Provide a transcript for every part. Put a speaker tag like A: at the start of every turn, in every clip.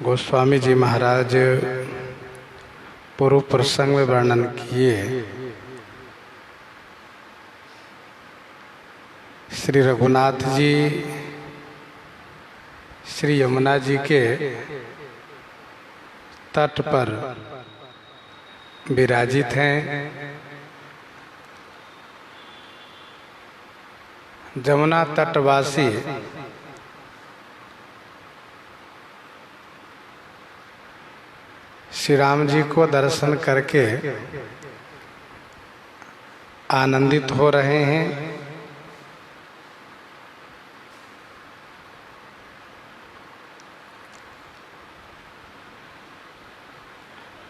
A: गोस्वामी जी महाराज पूर्व प्रसंग में वर्णन किए श्री रघुनाथ जी श्री यमुना जी के तट पर विराजित हैं। जमुना तटवासी श्री राम जी को दर्शन करके आनंदित हो रहे हैं।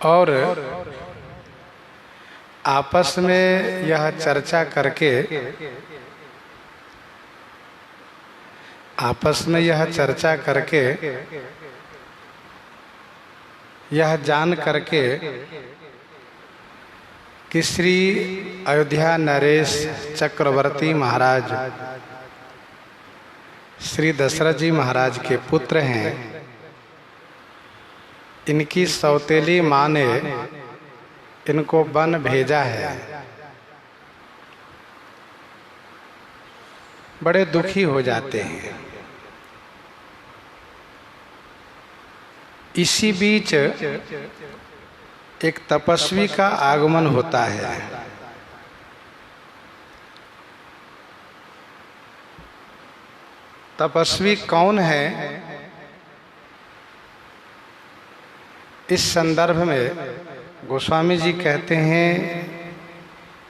A: और आपस में यह चर्चा करके यह जान करके कि श्री अयोध्या नरेश चक्रवर्ती महाराज श्री दशरथ जी महाराज के पुत्र हैं, इनकी सौतेली माँ ने इनको वन भेजा है। बड़े दुखी हो जाते हैं। इसी बीच एक तपस्वी का आगमन होता है। तपस्वी कौन है, इस संदर्भ में गोस्वामी जी कहते हैं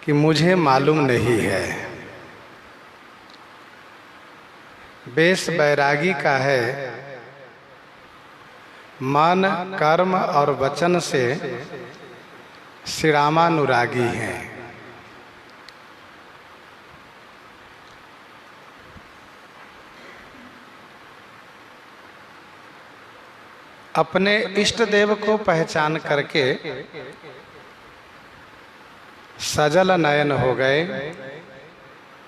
A: कि मुझे मालूम नहीं है। वेश बैरागी का है, मन कर्म और वचन से श्री रामानुरागी हैं। अपने इष्ट देव को पहचान करके सजल नयन हो गए,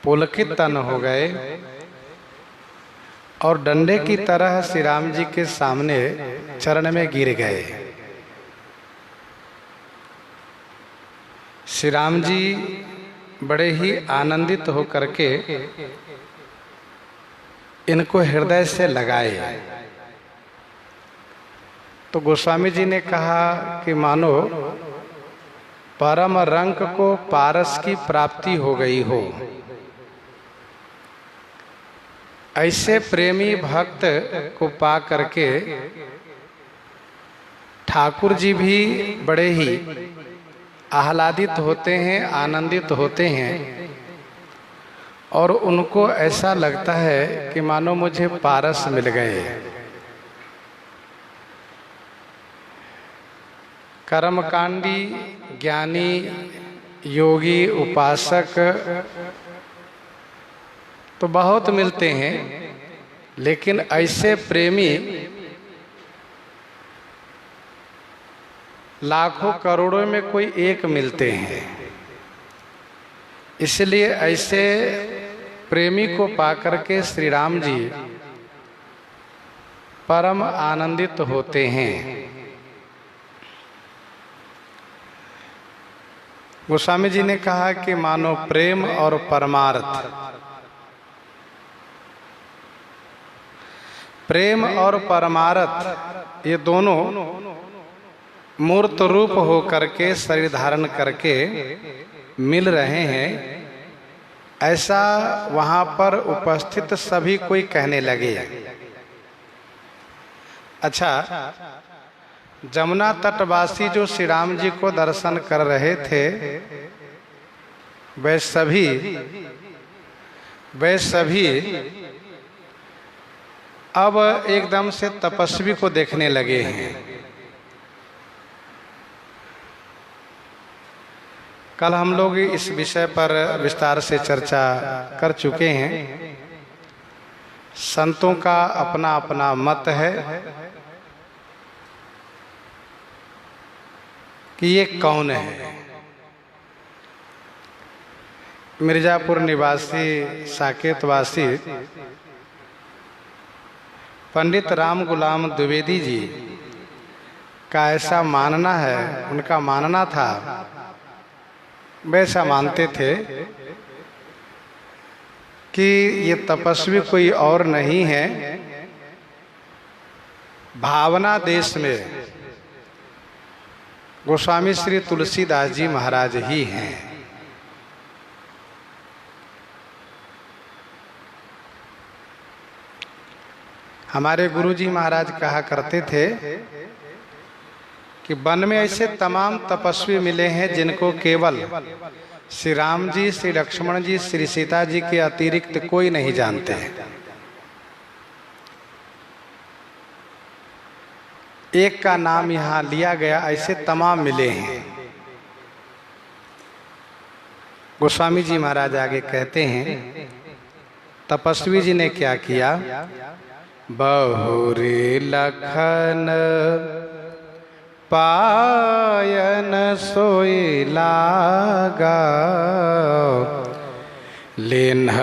A: पुलकित तन हो गए और डंडे की तरह श्री राम जी के सामने चरण में गिर गए। श्री राम जी बड़े ही आनंदित होकर के इनको हृदय से लगाए। तो गोस्वामी जी ने कहा कि मानो परम रंक को पारस की प्राप्ति हो गई हो। ऐसे प्रेमी भक्त को पा करके ठाकुर जी भी बड़े ही आह्लादित होते हैं, आनंदित होते हैं और उनको ऐसा लगता है कि मानो मुझे पारस मिल गए। कर्मकांडी ज्ञानी योगी उपासक तो बहुत मिलते हैं, लेकिन ऐसे प्रेमी लाखों करोड़ों में कोई एक मिलते हैं। इसलिए ऐसे प्रेमी को पाकर के श्री राम जी परम आनंदित होते हैं। गोस्वामी जी ने कहा कि मानो प्रेम और परमार्थ, प्रेम और परमार्थ ये दोनों मूर्त रूप हो करके शरीर धारण करके मिल रहे हैं, ऐसा वहां पर उपस्थित सभी कोई कहने लगे। अच्छा, जमुना तटवासी जो श्री राम जी को दर्शन कर रहे थे, वे सभी अब एकदम से तपस्वी को देखने लगे हैं। कल हम लोग इस विषय पर विस्तार से चर्चा कर चुके हैं। संतों का अपना अपना मत है कि ये कौन है। मिर्जापुर निवासी साकेतवासी पंडित राम गुलाम द्विवेदी जी का ऐसा मानना है, उनका मानना था, वैसा मानते थे कि ये तपस्वी कोई और नहीं है, भावना देश में गोस्वामी श्री तुलसीदास जी महाराज ही हैं। हमारे गुरुजी महाराज कहा करते थे कि वन में ऐसे तमाम तपस्वी मिले हैं जिनको केवल श्री राम जी, श्री लक्ष्मण जी, श्री सीता जी के अतिरिक्त कोई नहीं जानते हैं। एक का नाम यहाँ लिया गया, ऐसे तमाम मिले हैं। गोस्वामी जी महाराज आगे कहते हैं, तपस्वी जी ने क्या किया? बहुरी लखन पायन सोई लागा, लिन्ह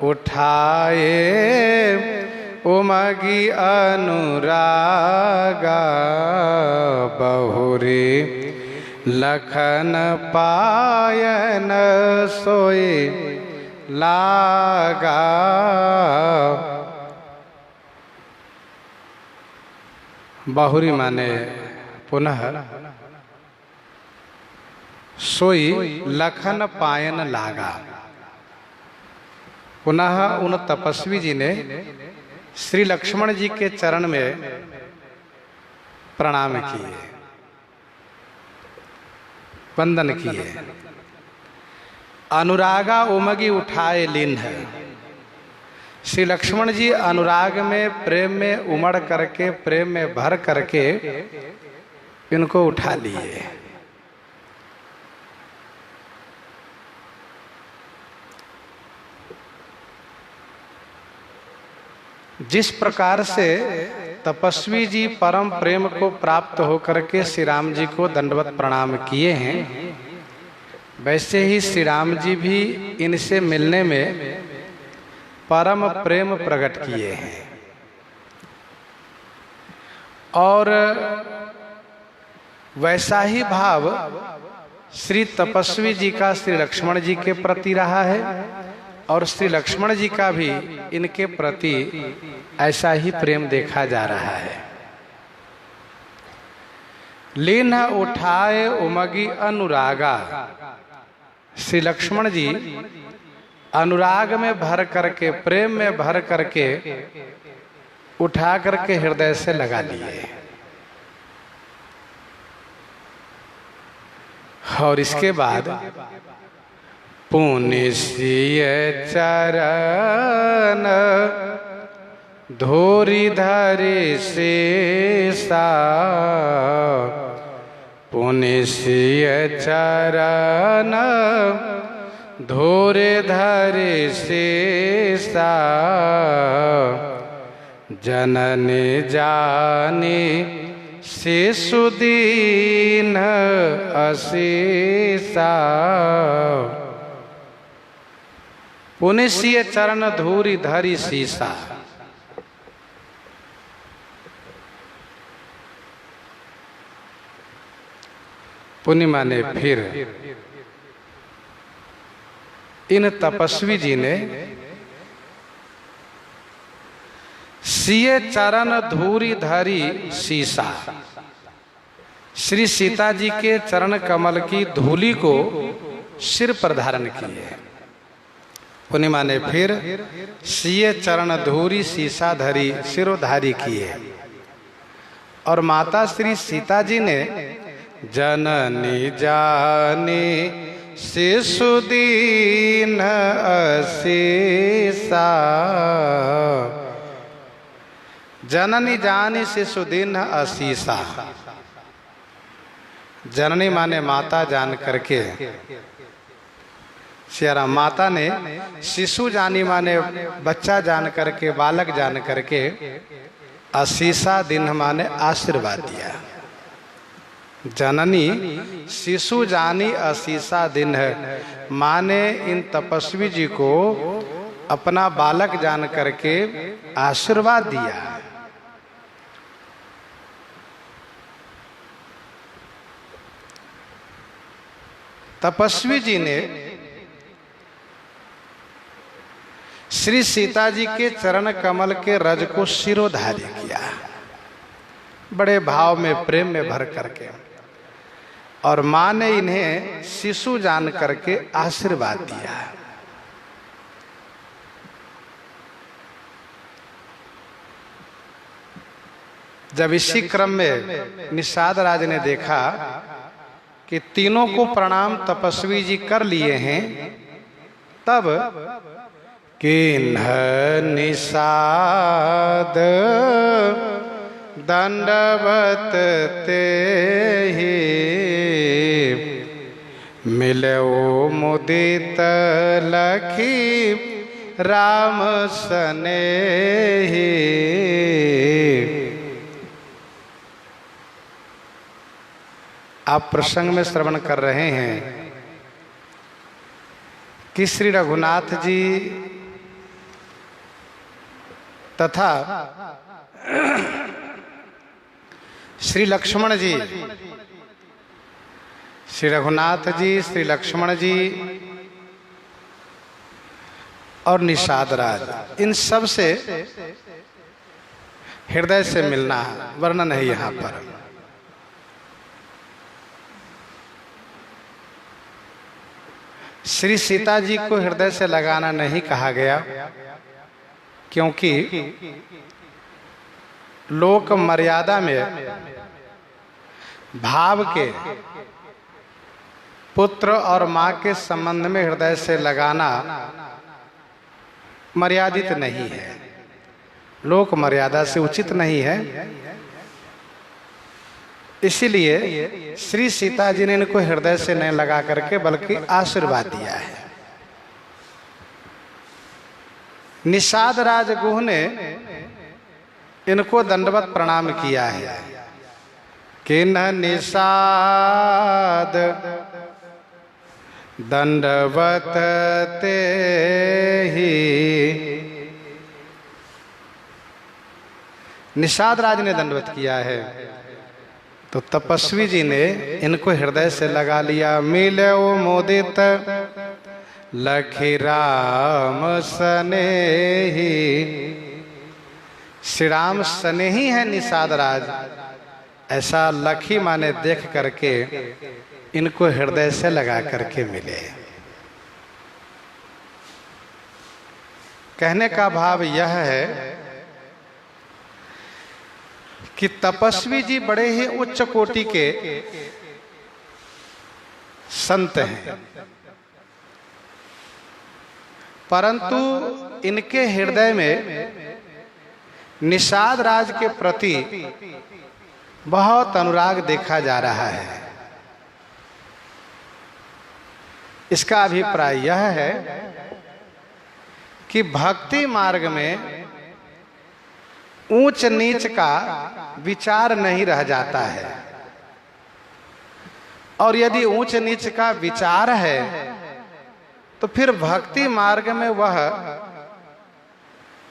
A: उठाए उमगी अनुरागा। बहुरी लखन पायन सोई लागा। बहुरी माने पुनः, सोई लखन पायन लागा। पुनः उन तपस्वी जी ने श्री लक्ष्मण जी के चरण में प्रणाम किए, वंदन किए। अनुरागा उमगी उठाए लिन्ह। श्री लक्ष्मण जी अनुराग में, प्रेम में उमड़ करके, प्रेम में भर करके इनको उठा लिए। जिस प्रकार से तपस्वी जी परम प्रेम को प्राप्त होकर के श्री राम जी को दंडवत प्रणाम किए हैं, वैसे ही श्री राम जी भी इनसे मिलने में परम प्रेम प्रकट किए हैं। और वैसा ही भाव श्री तपस्वी जी का श्री लक्ष्मण जी के प्रति रहा है, और श्री लक्ष्मण जी का भी इनके प्रति ऐसा ही प्रेम देखा जा रहा है। लिन्ह उठाए उमगी अनुरागा। श्री लक्ष्मण जी अनुराग में भर करके, प्रेम में भर करके उठा करके हृदय से लगा लिए। और इसके बाद पुनिसिय चरण धोरी धरे शेषा। पुनिसिय चरण धोरे धरे शेषा। जननी जानी शिशुदीन अशेषा। पुनिसिय चरण धूरी धरी शीशा। पुण्य माने फिर। इन तपस्वी जी ने सिए चरण धूरी धरी शीशा। श्री सीता जी के चरण कमल की धूली को सिर पर धारण किए। पुण्य माने फिर सिए चरण धूरी शीशा धरी सिरोधारी किए। और माता श्री सीता जी ने जननी जानी शिशुदीन अशेषा। जननी जानी शिशुदीन अशेषा। जननी माने माता जान करके, श्यारा माता ने शिशु जानी माने बच्चा जान करके, बालक जान करके, अशेषा दिन माने आशीर्वाद दिया। जननी शिशु जानी अशेषा दिन है, माने इन तपस्वी जी को अपना बालक जान करके आशीर्वाद दिया। तपस्वी जी ने श्री सीता जी के चरण कमल के रज को शिरोधार्य किया, बड़े भाव में प्रेम में भर करके, और मां ने इन्हें शिशु जान करके आशीर्वाद दिया। जब इसी क्रम में निषाद राज ने देखा कि तीनों को प्रणाम तपस्वी जी कर लिए हैं, तब किन्ह निषाद दंडवत तेहि मिलो मुदित लखी राम सनेहि। आप प्रसंग में श्रवण कर रहे हैं कि श्री रघुनाथ जी तथा श्री लक्ष्मण जी, श्री रघुनाथ जी, श्री लक्ष्मण जी और निषाद राज, इन सब से हृदय से मिलना वर्णन है यहाँ पर। श्री सीता जी को हृदय से लगाना नहीं कहा गया, क्योंकि लोक मर्यादा में भाव के पुत्र और मां के संबंध में हृदय से लगाना मर्यादित नहीं है, लोक मर्यादा से उचित नहीं है। इसीलिए श्री सीता जी ने इनको हृदय से नहीं लगा करके बल्कि आशीर्वाद दिया है। निषाद राजगुह ने इनको दंडवत प्रणाम किया है। किन्ह निषाद दंडवत तेहि, निषाद राज ने दंडवत किया है, तो तपस्वी जी ने इनको हृदय से लगा लिया। मिलो मोदित लखी राम सनेहि, श्री राम स्नेही है निषाद राज, ऐसा लखी माने देख करके इनको हृदय से लगा करके मिले। कहने का भाव यह है कि तपस्वी जी बड़े ही उच्च कोटि के संत हैं, परंतु इनके हृदय में निषाद राज के प्रति बहुत अनुराग देखा जा रहा है। इसका अभिप्राय यह है कि भक्ति मार्ग में ऊंच नीच का विचार नहीं रह जाता है, और यदि ऊंच नीच का विचार है तो फिर भक्ति मार्ग में वह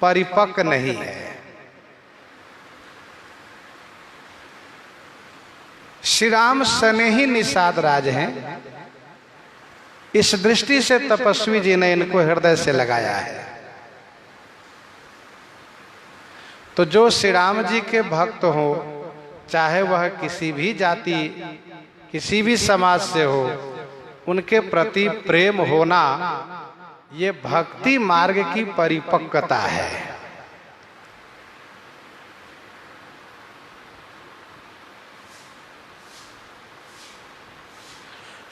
A: परिपक्व नहीं है। श्री राम स्नेही निषाद राज हैं, इस दृष्टि से तपस्वी जी ने इनको हृदय से लगाया है। तो जो श्री राम जी के भक्त हो, चाहे वह किसी भी जाति किसी भी समाज से हो, उनके प्रति प्रेम होना ये भक्ति मार्ग की परिपक्वता है।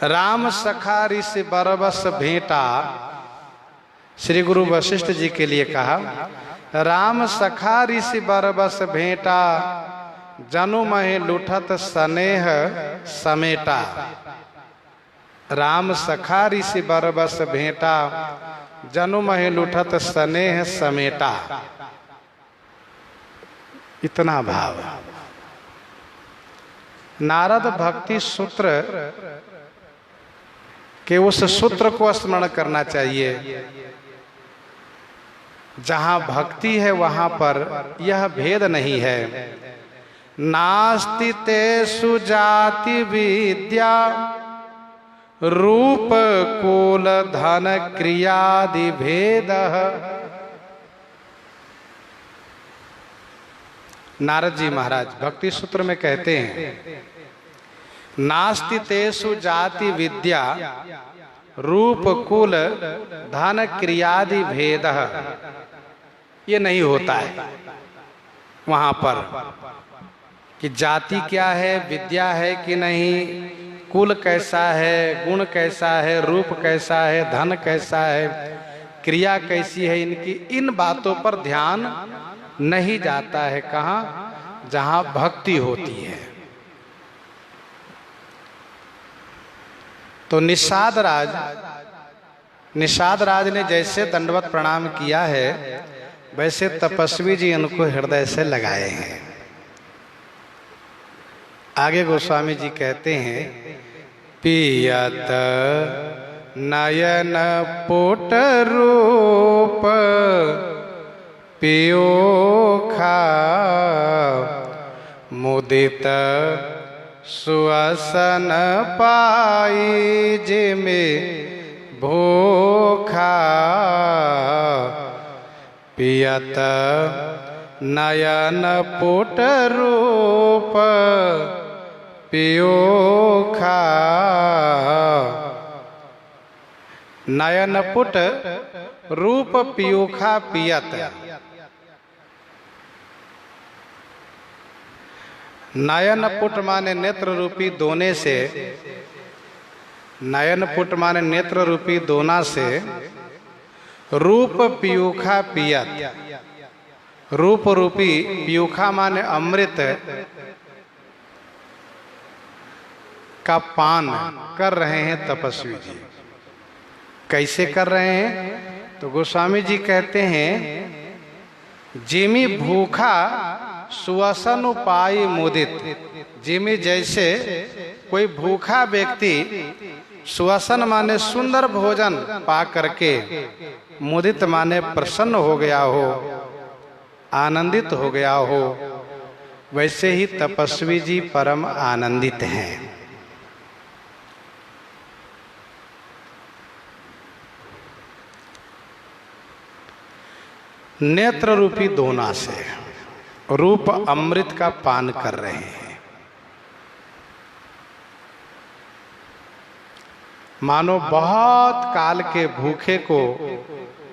A: राम सखा ऋषि बरबस भेंटा, श्री गुरु वशिष्ठ जी के लिए कहा, राम सखा ऋषि बरबस भेंटा, जनु महे लुठत स्नेह समेटा। राम सखा ऋषि बरबस भेंटा, जनु महे लुठत स्नेह समेटा। इतना भाव। नारद भक्ति सूत्र के उस सूत्र को स्मरण करना चाहिए। जहां भक्ति है वहां पर यह भेद नहीं है। नास्ति तेषु जाति विद्या रूप कुल धन क्रियादि भेद। नारद जी महाराज भक्ति सूत्र में कहते हैं, नास्ति तेषु जाति विद्या रूप कुल धन क्रियादि भेद। ये नहीं होता है वहां पर कि जाति क्या है, विद्या है कि नहीं, कुल कैसा है, गुण कैसा है, रूप कैसा है, धन कैसा है, क्रिया कैसी है, इनकी इन बातों पर ध्यान नहीं जाता है। कहाँ? जहाँ भक्ति होती है। तो निषाद राज ने जैसे दंडवत प्रणाम किया है, वैसे तपस्वी जी उनको हृदय से लगाए हैं। आगे गोस्वामी जी कहते हैं, पियत नयन पुट रूप पियोखा मुदित सुअसन पाई जिमे भूखा। पियत नयन पुट रूप पियोखा। नयन पुट रूप पियोखा पियत। नयन पुट माने नेत्र रूपी दोने से, नयन पुट माने नेत्र रूपी दोना से, रूप पियूखा पियत। रूप रूपी पियूखा माने अमृत का पान कर रहे हैं तपस्वी जी। कैसे कर रहे हैं? तो गोस्वामी जी कहते हैं, जिमी भूखा सुअसन उपाय मुदित। जिमी जैसे कोई भूखा व्यक्ति सुअसन माने सुंदर भोजन पा करके मुदित माने प्रसन्न हो गया हो, आनंदित हो गया हो, वैसे ही तपस्वी जी परम आनंदित हैं। नेत्र रूपी दोना से रूप अमृत का पान कर रहे हैं। मानो बहुत काल के भूखे को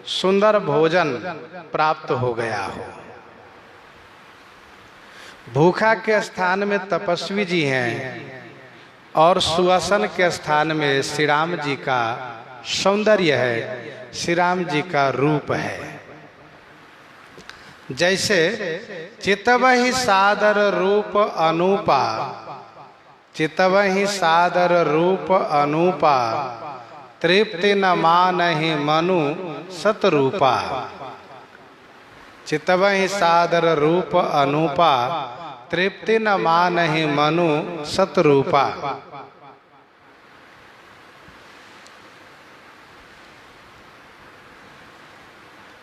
A: सुंदर भोजन प्राप्त हो गया हो। भूखा के स्थान में तपस्वी जी हैं और सुअसन के स्थान में श्री राम जी का सौंदर्य है, श्री राम जी का रूप है। जैसे चितवहि सादर रूप अनूपा, चितवहि सादर रूप अनूपा, तृप्ति न मानहि मनु सतरूपा। चितवहि सादर रूप अनूपा, तृप्ति न मानहि मनु सतरूपा।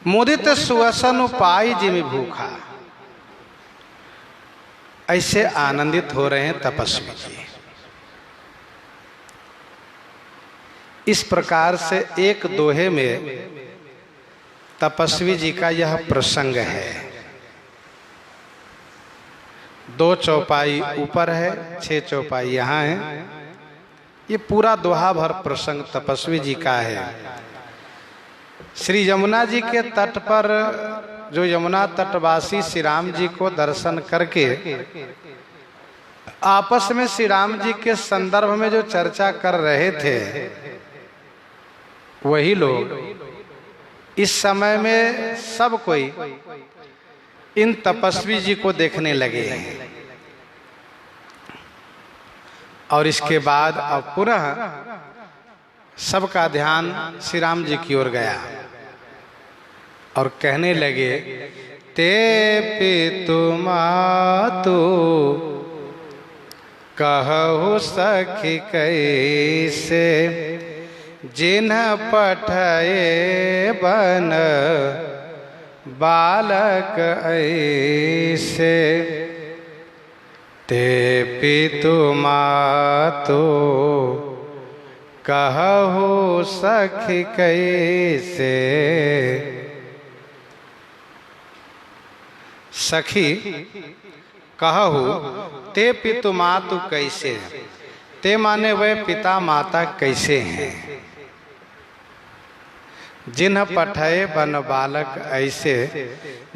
A: मुदित सुअसन पाई जिमि भूखा। ऐसे आनंदित हो रहे हैं तपस्वी जी। इस प्रकार से एक दोहे में तपस्वी जी का यह प्रसंग है। 2 चौपाई ऊपर है, 6 चौपाई यहाँ है। ये पूरा दोहा भर प्रसंग तपस्वी जी का है। श्री यमुना जी के तट पर जो यमुना तटवासी श्री राम जी को दर्शन करके आपस में श्री राम जी के संदर्भ में जो चर्चा कर रहे थे, वही लोग इस समय में सब कोई इन तपस्वी जी को देखने लगे हैं। और इसके बाद अब पुनः सबका ध्यान श्री राम जी की ओर गया और कहने लगे, ते पितु मातु कहु सखी कैसे, जिन्ह पठये बन बालक ऐसे। ते पितु मातु कहु सखी कैसे। सखी कहु ते पितु मातु कैसे, ते माने वह पिता माता कैसे हैं। जिन्ह पठये बन बालक ऐसे,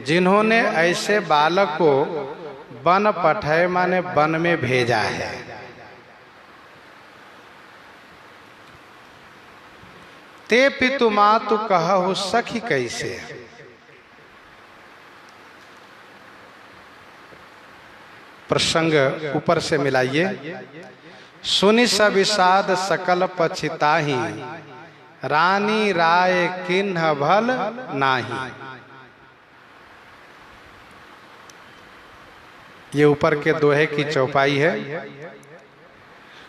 A: जिन्होंने ऐसे बालक को बन पठये माने वन में भेजा है। ते पितु मातु कहु सखी कैसे। प्रसंग ऊपर से मिलाइए। सुनि सविषाद सकल पछिताहि, रानी राय किन्ह भल नाही। ये ऊपर के दोहे की चौपाई है।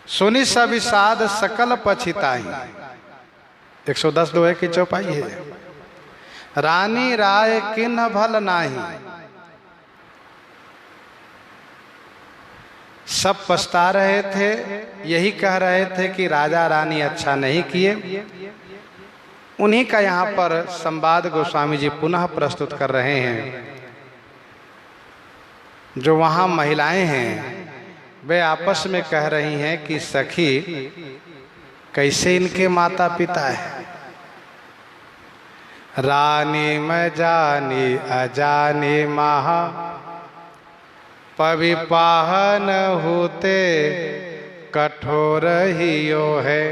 A: सुनि सविषाद सकल पछिताहि, 110 दोहे की चौपाई है। रानी राय किन्ह भल नाही, सब पछता रहे थे, यही कह रहे थे कि राजा रानी अच्छा नहीं किए। उन्हीं का यहाँ पर संवाद गोस्वामी जी पुनः प्रस्तुत कर रहे हैं। जो वहाँ महिलाएं हैं वे आपस में कह रही हैं कि सखी कैसे इनके माता पिता है। रानी मैं जानी अजानी महा, पविपाहन होते कठोर हियो है।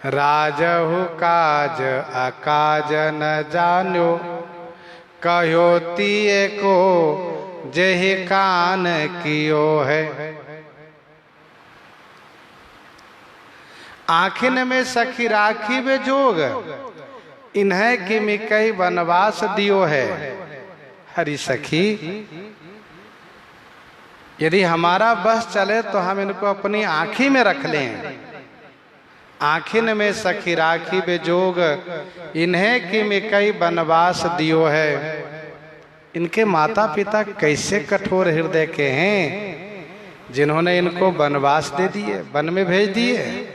A: राजहु काज अकाज न जान्यो, कहो तिये को जेहि कान कियो है। आखिन में सखी राखी वे जोग, इन्हें कि मिकई वनवास दियो है। हरि सखी यदि हमारा बस चले तो हम इनको अपनी आँखी में रख लें। आँखिन में सखी राखी बेजोग, इन्हें कि मिकई वनवास दियो है। इनके माता पिता कैसे कठोर हृदय के हैं, जिन्होंने इनको वनवास दे दिए, वन में भेज दिए।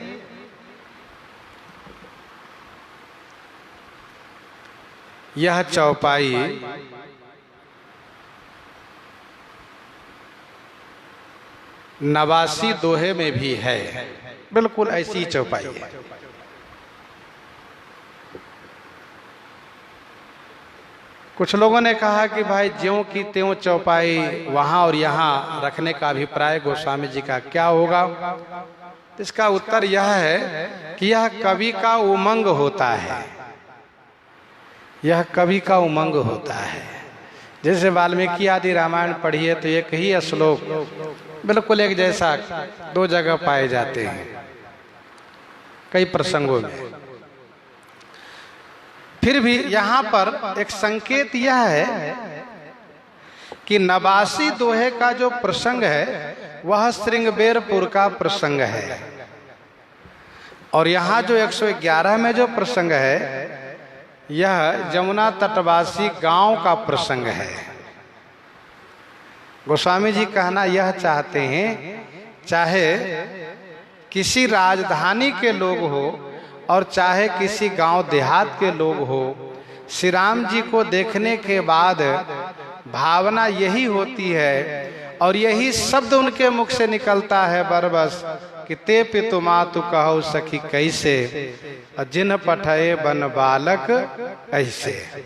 A: यह चौपाई नवासी दोहे में भी है, बिल्कुल ऐसी चौपाई है। कुछ लोगों ने कहा कि भाई ज्यों की त्यों चौपाई वहाँ और यहाँ रखने का अभिप्राय गोस्वामी जी का क्या होगा। इसका उत्तर यह है कि यह कवि का उमंग होता है, यह कवि का उमंग होता है। जैसे वाल्मीकि आदि रामायण पढ़िए तो एक ही श्लोक बिल्कुल एक जैसा दो जगह पाए जाते हैं कई प्रसंगों में। फिर भी यहाँ पर एक संकेत यह है कि नवासी दोहे का जो प्रसंग है वह श्रृंगबेरपुर का प्रसंग है, और यहाँ जो 111 में जो प्रसंग है यह जमुना तटवासी गांव का प्रसंग है। गोस्वामी जी कहना यह चाहते हैं, चाहे किसी राजधानी के लोग हो और चाहे किसी गांव देहात के लोग हो, श्री राम जी को देखने के बाद भावना यही होती है और यही शब्द उनके मुख से निकलता है बरबस कि ते पितु मातु कहु सखी कैसे, जिन पठये बन बालक ऐसे।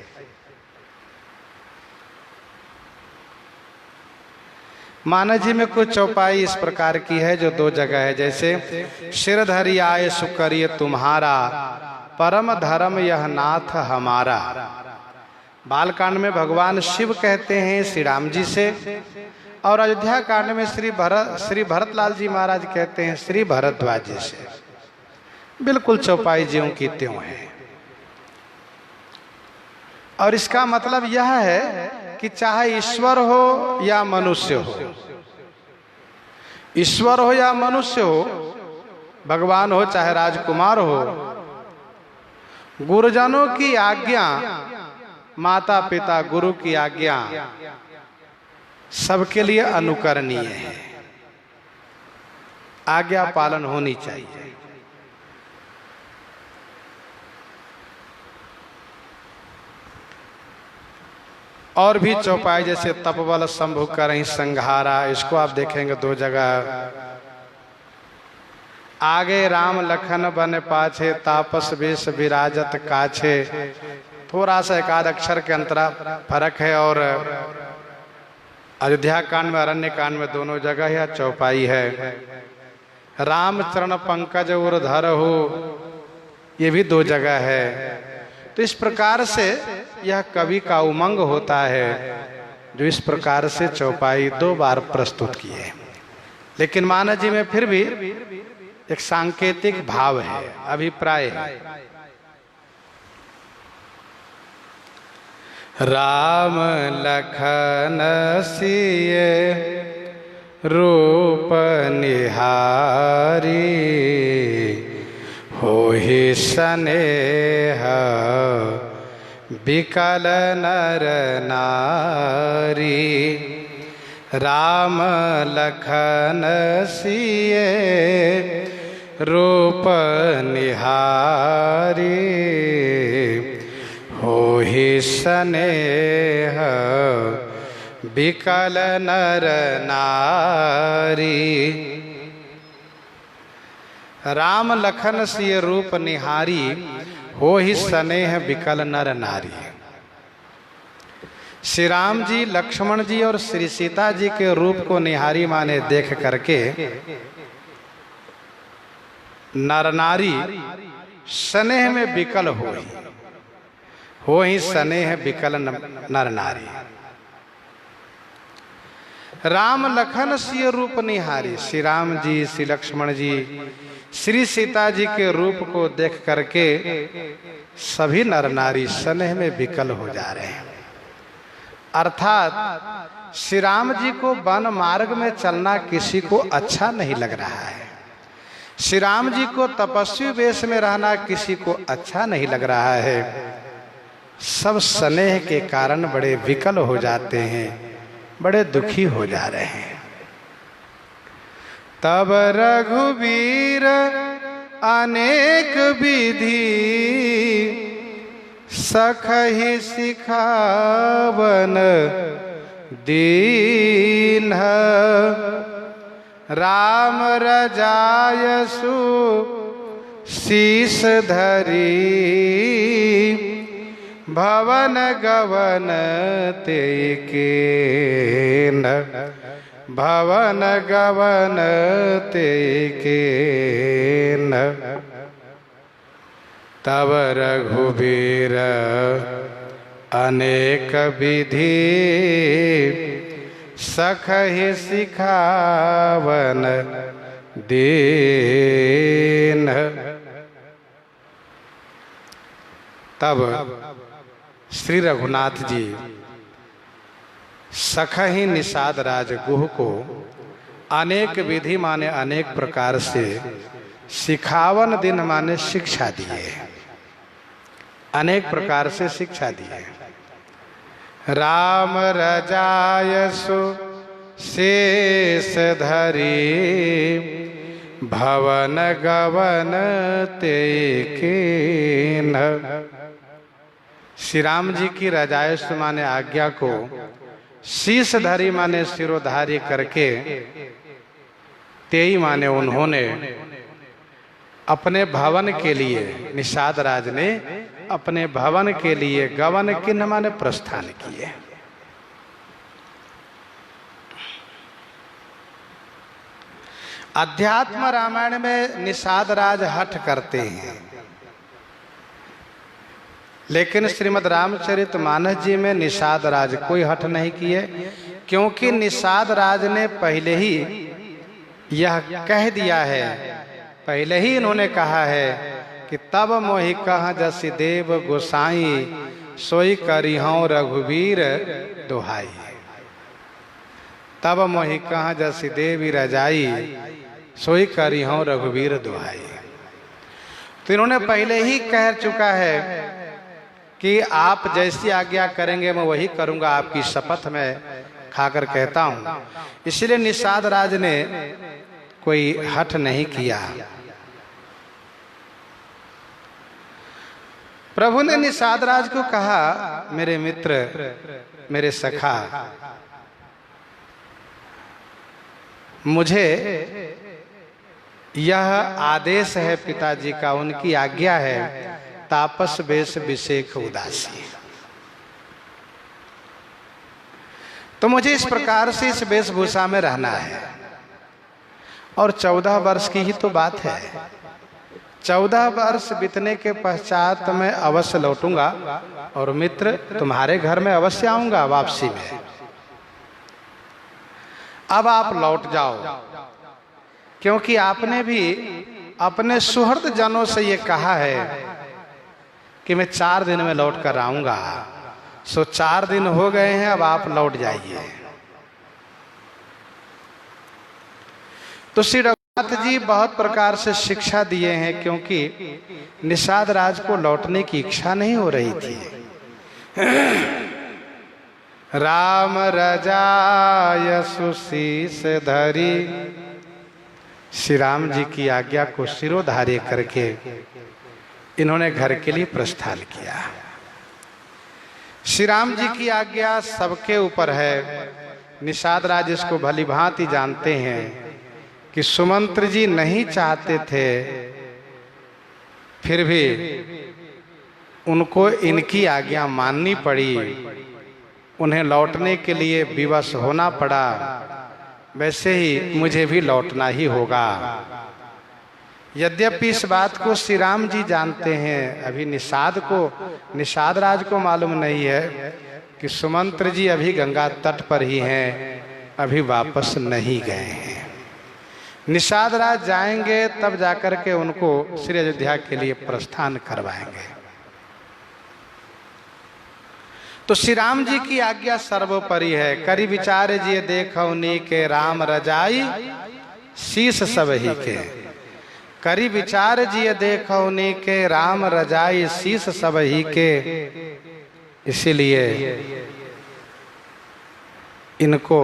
A: मानव जी में कुछ चौपाई इस प्रकार की है जो दो जगह है। जैसे सिर धरि आए सुकरिय तुम्हारा, परम धर्म यह नाथ हमारा। बालकांड में भगवान शिव कहते हैं श्री राम जी से, और अयोध्या कांड में श्री भरतलाल जी महाराज कहते हैं श्री भरद्वाज जी से। बिल्कुल चौपाई ज्यों की त्यों है। और इसका मतलब यह है कि चाहे ईश्वर हो या मनुष्य हो, ईश्वर हो या मनुष्य हो, भगवान हो चाहे राजकुमार हो, गुरुजनों की आज्ञा, माता पिता गुरु की आज्ञा सबके लिए अनुकरणीय है, आज्ञा पालन होनी चाहिए। और भी चौपाई जैसे तपबल शंभु करहीं संघारा, इसको आप देखेंगे 2 जगह। आगे राम लखन बन पाछे, तापस वेश विराजत काछे। थोड़ा सा एक आध अक्षर के अंतरा फर्क है। और अयोध्या कांड में, अरण्य कांड में दोनों जगह यह चौपाई है। राम चरण पंकज उर धर हो, ये भी 2 जगह है। तो इस प्रकार से यह कवि का उमंग होता है, जो इस प्रकार से चौपाई 2 बार प्रस्तुत की है। लेकिन मानव जी में फिर भी एक सांकेतिक भाव है, अभिप्राय है। राम लखन सिए रूप निहारी, होहि स्नेह बिकल नर नारी। राम लखन सिए रूप निहारी, होहि स्नेह बिकल नर नारी। राम लखन सिय रूप निहारी, होहि स्नेह बिकल नर नारी। श्री राम जी, लक्ष्मण जी और श्री सीता जी के रूप को निहारी माने देख करके नर नारी स्नेह में विकल हो ही स्नेह विकल नर नारी। राम लखन सिय रूप निहारी, श्री राम जी, श्री लक्ष्मण जी, श्री सीता जी के रूप को देख करके सभी नर नारी स्नेह में विकल हो जा रहे हैं। अर्थात श्री राम जी को वन मार्ग में चलना किसी को अच्छा नहीं लग रहा है। श्री राम जी को तपस्वी वेश में रहना किसी को अच्छा नहीं लग रहा है। सब स्नेह के कारण बड़े विकल हो जाते हैं, बड़े दुखी हो जा रहे हैं। तब रघुवीर अनेक विधि, सखहि सिखावन दीन। राम रजायसु शीस धरी, भवन गवन ते केन। भवन गवन ते केन। तब रघुवीर अनेक विधि, सखहि सिखावन दीन। तब श्री रघुनाथ जी सखहि निषाद राज गुह को अनेक विधि माने अनेक प्रकार से, सिखावन दिन माने शिक्षा दिए, अनेक प्रकार से शिक्षा दिए। राम रजायसु शेष धरी, भवन गवन ते केन। श्री राम जी की रजायश माने आज्ञा को, शीश धरी माने सिरोधारी करके, तेई माने उन्होंने अपने भवन के लिए, निषाद राज ने अपने भवन के लिए गवन किन्ह माने प्रस्थान किए। अध्यात्म रामायण में निषाद राज हठ करते हैं, लेकिन श्रीमद् रामचरित मानस जी में निषाद राज कोई हठ नहीं किए, क्योंकि निषाद राज ने पहले ही यह कह दिया है, पहले ही इन्होंने कहा है कि तब मोहि कह जस देव गोसाई, सोई करिहौं रघुवीर दोहाई। तब मोहि कह जस देवी रजाई, सोई करिहौं रघुवीर दोहाई। तो इन्होंने पहले ही कह चुका है कि आप जैसी आज्ञा करेंगे मैं वही करूंगा, आपकी शपथ में खाकर कहता हूं। इसलिए निषाद राज ने कोई हठ नहीं किया। प्रभु ने निषाद राज को कहा, मेरे मित्र, मेरे सखा, मुझे यह आदेश है पिताजी का, उनकी आज्ञा है, तापस वेश विषेक उदासी। तो मुझे इस प्रकार से इस वेशभूषा में रहना है। और 14 वर्ष की ही तो बात है। 14 वर्ष बीतने के पश्चात मैं अवश्य लौटूंगा और मित्र तुम्हारे घर में अवश्य आऊंगा वापसी में। अब आप लौट जाओ, क्योंकि आपने भी अपने सुहृद जनों से ये कहा है कि मैं 4 दिन में लौट कर आऊंगा। सो 4 दिन हो गए हैं, अब आप लौट जाइए। तो श्री रघुनाथ जी बहुत प्रकार से शिक्षा दिए हैं, क्योंकि निषाद राज को लौटने की इच्छा नहीं हो रही थी। राम रजाय सुशीस धरी, श्री राम जी की आज्ञा को शिरोधार्य करके इन्होंने घर के लिए प्रस्थान किया। श्री राम जी की आज्ञा सबके ऊपर है। निषाद राज इसको भली भांति जानते हैं कि सुमंत्र जी नहीं चाहते थे, फिर भी उनको इनकी आज्ञा माननी पड़ी, उन्हें लौटने के लिए विवश होना पड़ा। वैसे ही मुझे भी लौटना ही होगा। यद्यपि इस बात को श्री राम जी जानते हैं, अभी निषाद राज को मालूम नहीं है कि सुमंत्र जी अभी गंगा तट पर ही हैं, अभी वापस नहीं गए हैं। निषाद राज जाएंगे तब जाकर के उनको श्री अयोध्या के लिए प्रस्थान करवाएंगे। तो श्री राम जी की आज्ञा सर्वोपरि है। करी विचार जी देखौनी के राम रजाई शीस सब ही के। करी विचार जी देखौनी के राम रजाई शीस सब ही के। इसीलिए इनको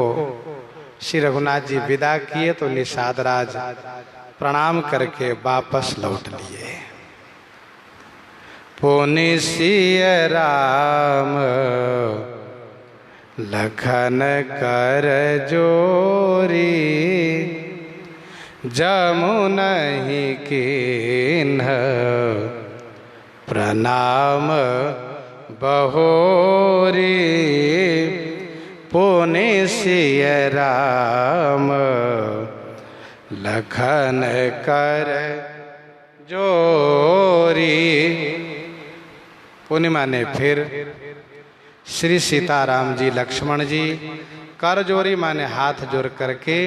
A: श्री रघुनाथ जी विदा किए तो निषाद राज प्रणाम करके वापस लौट लिए। पुनि सिय राम लखन कर जोरी, जमुनहि कीन्ह प्रणाम बहोरी। पुनि सिय राम लखन कर जोरी। पुनि माने फिर श्री सीताराम जी लक्ष्मण जी कर जोरी माने हाथ जोड़ करके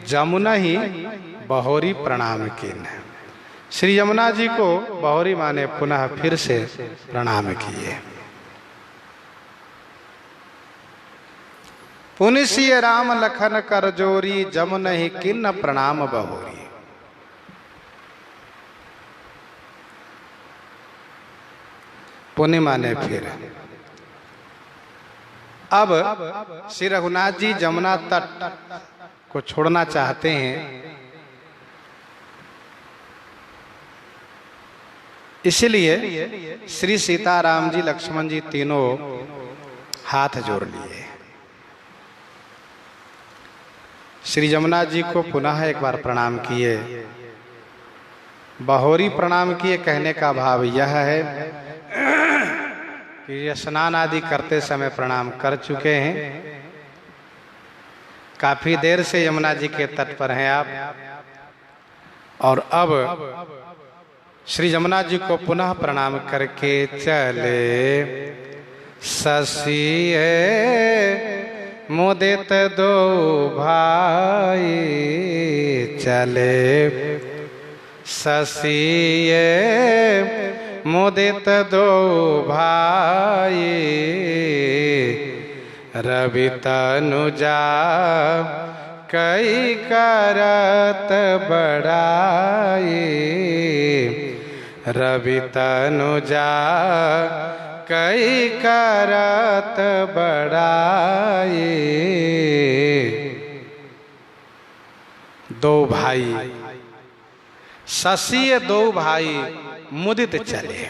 A: जमुना ही बहोरी प्रणाम कीन। श्री यमुना जी को बहोरी माने पुनः फिर से प्रणाम किए। पुनि सिय राम लखन कर जोरी, जमुना ही किन्न प्रणाम बहोरी। पुनि माने फिर। अब श्री रघुनाथ जी जमुना तट को छोड़ना चाहते हैं, इसलिए श्री सीताराम जी लक्ष्मण जी तीनों हाथ जोड़ लिए। श्री यमुना जी को पुनः एक बार प्रणाम किए। बहोरी प्रणाम किए कहने का भाव यह है कि ये स्नान आदि करते समय प्रणाम कर चुके हैं। काफी देर से यमुना जी के तट पर हैं आप, और अब श्री यमुना जी को पुनः प्रणाम करके चले। शशि मुदित दो भाई चले। शशि मुदित दो भाई रवि तनुजा कई करत बड़ाई। रवि तनुजा कई करत बड़ाई। दो भाई शशि दो भाई मुदित चले।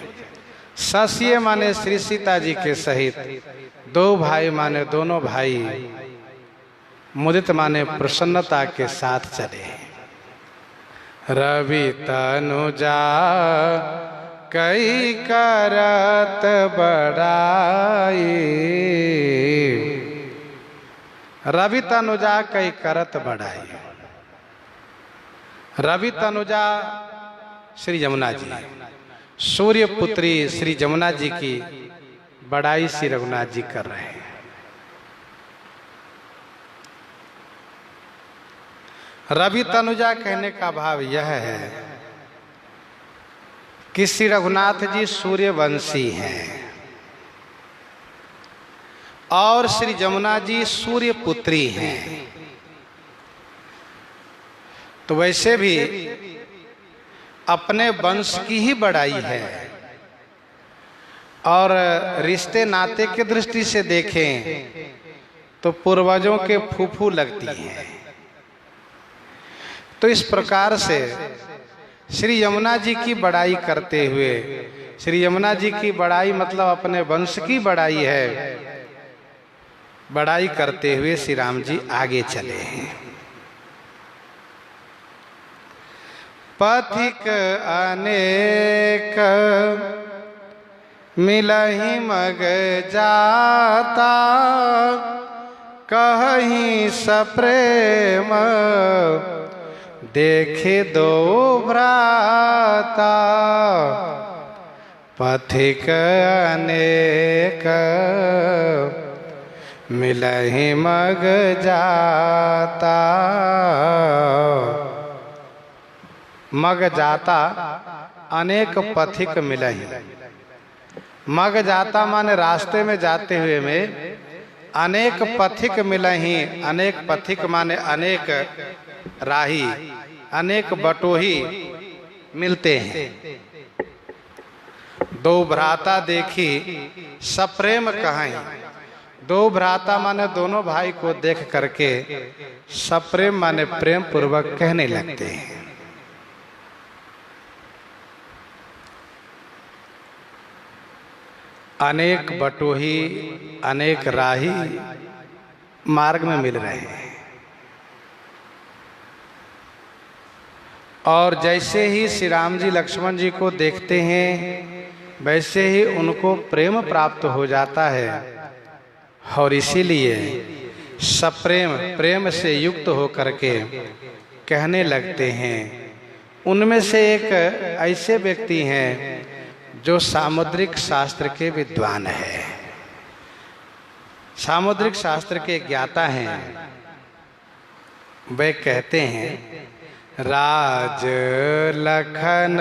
A: ससिए माने श्री सीता जी के सहित, दो भाई माने दोनों भाई, मुदित माने प्रसन्नता के साथ चले। रवि तनुजा कई करत बड़ाई, रवि तनुजा कई करत बड़ाई। रवि तनुजा श्री यमुना जी, सूर्य पुत्री श्री यमुना जी की बड़ाई श्री रघुनाथ जी कर रहे हैं। रवि तनुजा कहने का भाव यह है कि श्री रघुनाथ जी सूर्यवंशी हैं और श्री यमुना जी सूर्य पुत्री हैं। तो वैसे भी अपने वंश की ही बड़ाई है और रिश्ते नाते की दृष्टि से देखें तो पूर्वजों के फूफू लगती हैं। तो इस प्रकार से श्री यमुना जी की बड़ाई करते हुए, श्री यमुना जी की बड़ाई मतलब अपने वंश की बड़ाई है, बड़ाई करते हुए श्री राम जी आगे चले हैं। पथिक अनेक मिलहि मग जाता, कहीं सप्रेम देखे दो भ्राता। पथिक अनेक मिलहि मग जाता। मग जाता अनेक पथिक मिलहि। मग जाता माने रास्ते में जाते हुए में अनेक पथिक मिलहि। अनेक पथिक माने अनेक राही, अनेक बटोही मिलते हैं। दो भ्राता देखी सप्रेम कहीं। दो भ्राता माने दोनों भाई को देख करके सप्रेम माने प्रेम पूर्वक कहने लगते हैं। अनेक बटोही, अनेक राही मार्ग में मिल रहे हैं और जैसे ही श्री राम जी लक्ष्मण जी को देखते हैं वैसे ही उनको प्रेम प्राप्त हो जाता है और इसीलिए सप्रेम, प्रेम से युक्त होकर के कहने लगते हैं। उनमें से एक ऐसे व्यक्ति हैं जो सामुद्रिक शास्त्र के विद्वान है, सामुद्रिक शास्त्र के ज्ञाता हैं। वे कहते हैं राज लखन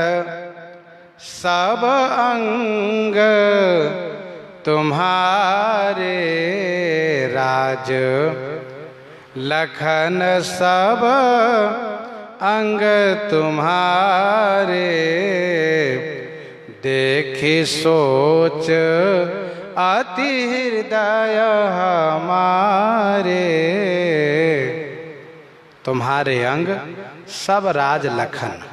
A: सब अंग तुम्हारे, राज लखन सब अंग तुम्हारे, देखी सोच अति हृदय हमारे। तुम्हारे अंग सब राज लखन,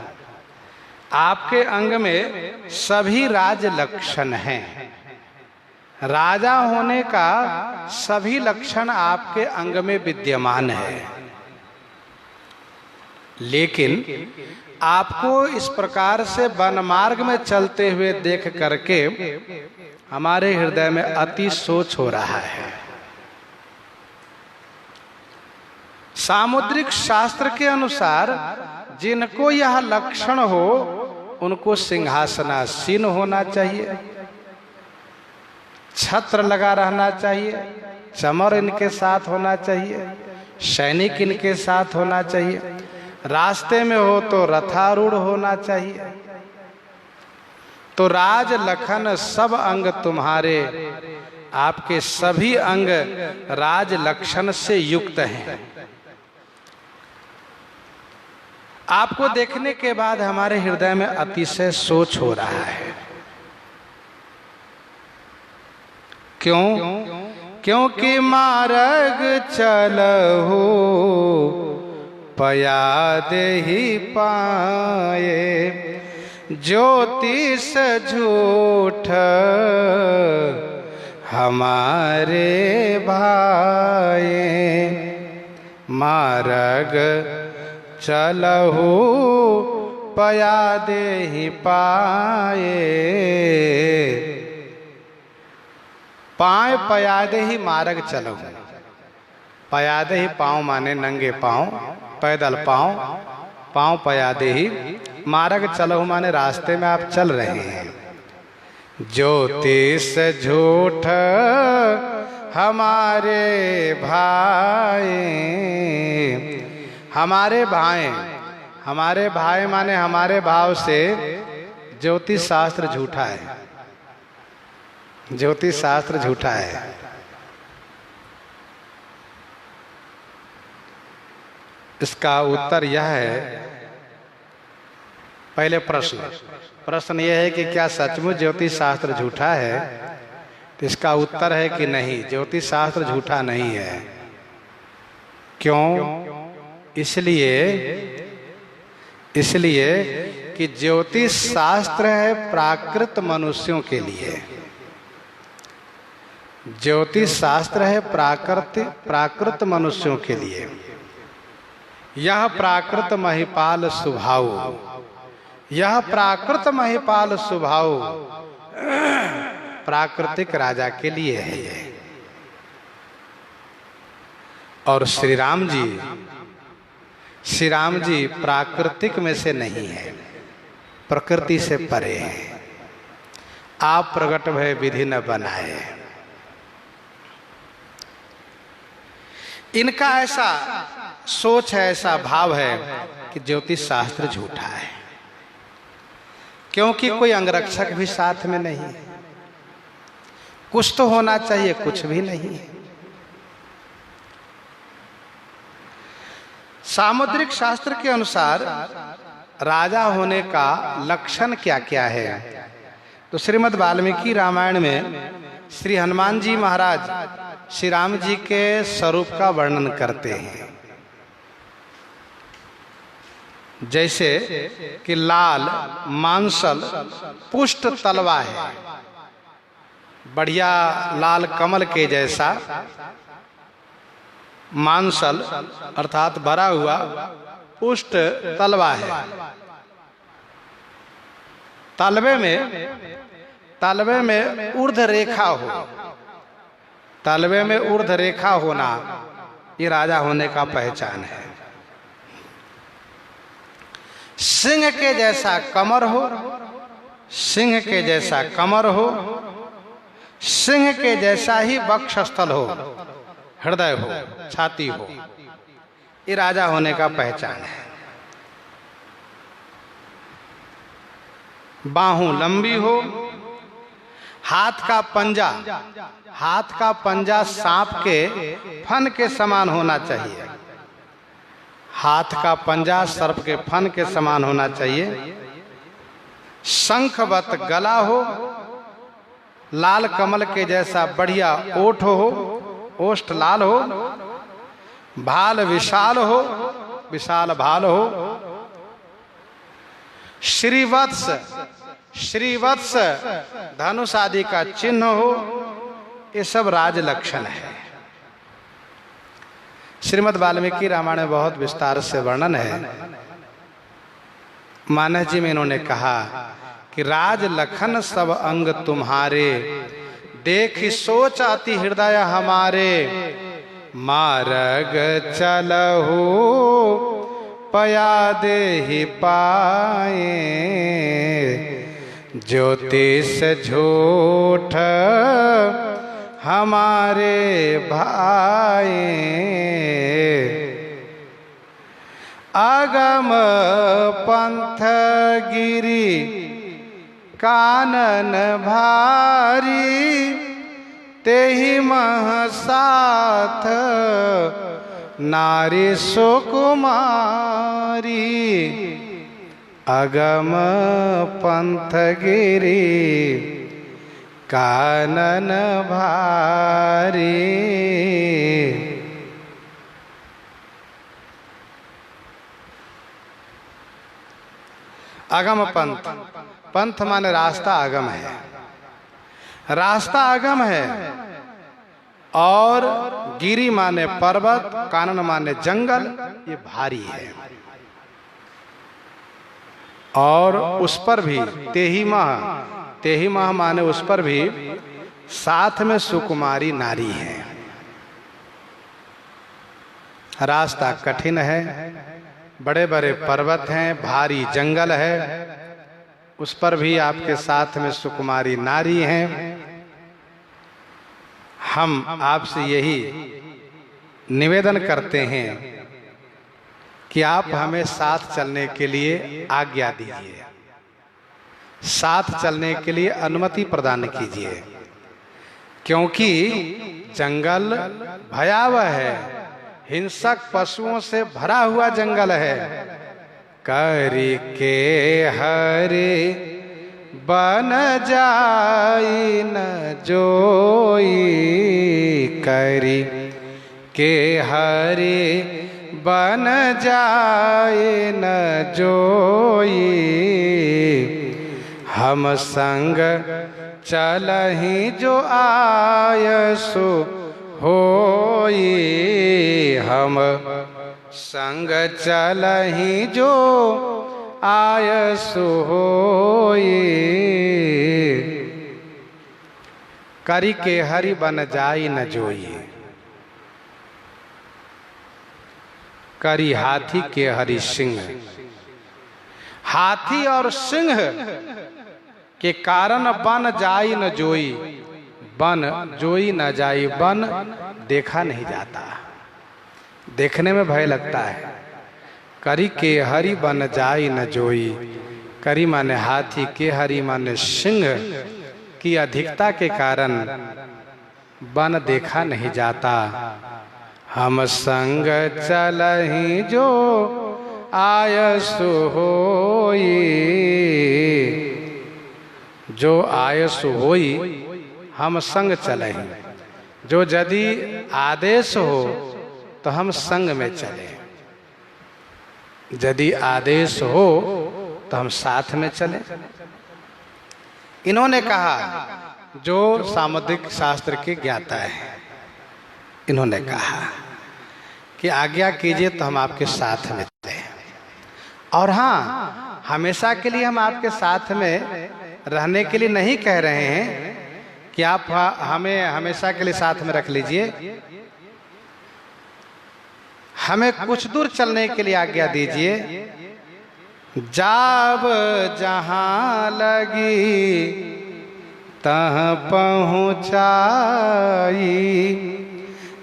A: आपके अंग में सभी राज लक्षण हैं। राजा होने का सभी लक्षण आपके अंग में विद्यमान है, लेकिन आपको इस प्रकार से वन मार्ग में चलते हुए देख करके हमारे हृदय में अति सोच हो रहा है। सामुद्रिक शास्त्र के अनुसार जिनको यह लक्षण हो उनको सिंहासनासीन होना चाहिए, छत्र लगा रहना चाहिए, चमर इनके साथ होना चाहिए, सैनिक इनके साथ होना चाहिए, रास्ते में हो तो रथारूढ़ होना चाहिए। तो राज लखन सब अंग तुम्हारे, आपके सभी अंग राज लक्षण से युक्त हैं। आपको देखने के बाद हमारे हृदय में अतिशय सोच हो रहा है। क्यों? क्योंकि मार्ग चलहु पया दे ही पाए, ज्योतिष झूठ हमारे भाई, मार्ग चलहु पया देहि पाए। पाए पयादे ही मार्ग चलहु। पयादे ही पाँव माने नंगे पाँव, पैदल पाँव, पाँव पयादे ही मार्ग चलहु माने रास्ते में आप चल रहे हैं। ज्योतिष झूठ हमारे भाई, हमारे भाई, हमारे भाई माने हमारे भाव से ज्योतिष शास्त्र झूठा है। ज्योतिष शास्त्र झूठा है। इसका उत्तर यह है, पहले प्रश्न यह है कि क्या सचमुच ज्योतिष शास्त्र झूठा है? तो इसका उत्तर है कि नहीं, ज्योतिष शास्त्र झूठा नहीं है। क्यों? इसलिए कि ज्योतिष शास्त्र है प्राकृत मनुष्यों के लिए। ज्योतिष शास्त्र है प्राकृत मनुष्यों के लिए। यह प्राकृत महिपाल स्वभाव, यह प्राकृत महिपाल स्वभाव प्राकृतिक राजा के लिए है ये। और श्री राम जी प्राकृतिक में से नहीं है, प्रकृति से परे हैं। आप प्रगट भय विधि न बनाए। इनका ऐसा सोच है, ऐसा भाव है कि ज्योतिष शास्त्र झूठा है, क्योंकि कोई अंगरक्षक भी साथ में नहीं है। कुछ तो होना चाहिए, कुछ भी नहीं है। सामुद्रिक शास्त्र के अनुसार राजा होने का लक्षण क्या क्या है? तो श्रीमद् वाल्मीकि रामायण में श्री हनुमान जी महाराज श्री राम जी के स्वरूप का वर्णन करते हैं। जैसे कि लाल मांसल पुष्ट तलवा है, बढ़िया लाल कमल के जैसा मांसल अर्थात भरा हुआ पुष्ट तलवा है। तलवे में ऊर्ध्व रेखा हो, तलवे में ऊर्ध्व रेखा होना ये राजा होने का पहचान है। सिंह के जैसा कमर हो, सिंह के जैसा कमर हो, सिंह के जैसा ही वक्षस्थल हो, हृदय हो, छाती हो, ये राजा होने का पहचान है। बाहों लंबी हो, हाथ का पंजा सांप के फन के समान होना चाहिए। हाथ का पंजा सर्प के फन के समान होना चाहिए। शंखवत गला हो, लाल कमल के जैसा बढ़िया ओठ हो, ओष्ठ लाल हो, भाल विशाल हो, विशाल भाल हो। श्रीवत्स धनुष आदि का चिन्ह हो, ये सब राज लक्षण है। श्रीमद् वाल्मीकि रामायण में बहुत विस्तार से वर्णन है। मानस जी में इन्होंने कहा कि राज लखन सब अंग तुम्हारे, देख सोच अति हृदय हमारे, मार्ग चलहु पया देहि पाए, ज्योतिष झूठ हमारे भाई, आगम पंथ गिरी कानन भारी, तेहि महसाथ नारी सुकुमारी। अगम पंथ गिरी कानन भारी। अगम पंथ पंथ माने रास्ता आगम है, रास्ता आगम है। और गिरी माने पर्वत, कानन माने जंगल, ये भारी है। और उस पर भी तेही माह माने उस पर भी साथ में सुकुमारी नारी है। रास्ता कठिन है, बड़े बड़े पर्वत हैं, भारी जंगल है, उस पर भी आपके साथ में सुकुमारी नारी हैं। हम आपसे यही निवेदन करते हैं कि आप हमें साथ चलने के लिए आज्ञा दीजिए, साथ चलने के लिए अनुमति प्रदान कीजिए, क्योंकि जंगल भयावह है, हिंसक पशुओं से भरा हुआ जंगल है। करी के हरे बन जाई न जोई, करी के हरे बन जाए न जोई, हम संग चलहि जो आयसु होई, हम संग चलहि जो आयसु होई। करी के हरि बन जाई न जोई, करी हाथी के हरि सिंह। हाथी और सिंह के कारण बन जाई न जोई, बन जोई न जाई, बन देखा नहीं जाता, देखने में भय लगता है। करी के हरि बन जाई न जोई, करी माने हाथी, के हरि माने सिंह की अधिकता के कारण वन देखा नहीं जाता। हम संग चलहि जो आयसु होई, जो आयसु होई हम संग चलहि। जो यदि आदेश हो तो हम संग में चलें, यदि आदेश हो तो हम साथ में चलें। इन्होंने कहा, जो सामुद्रिक शास्त्र के ज्ञाता है, इन्होंने कहा कि आज्ञा कीजिए तो हम आपके साथ में चलें। और हाँ, हमेशा के लिए हम आपके साथ में रहने के लिए नहीं कह रहे हैं कि आप हमें हमेशा के लिए साथ में रख लीजिए, हमें कुछ दूर चलने के लिए आज्ञा दीजिए। जाब जहाँ लगी तह पहुँचाई,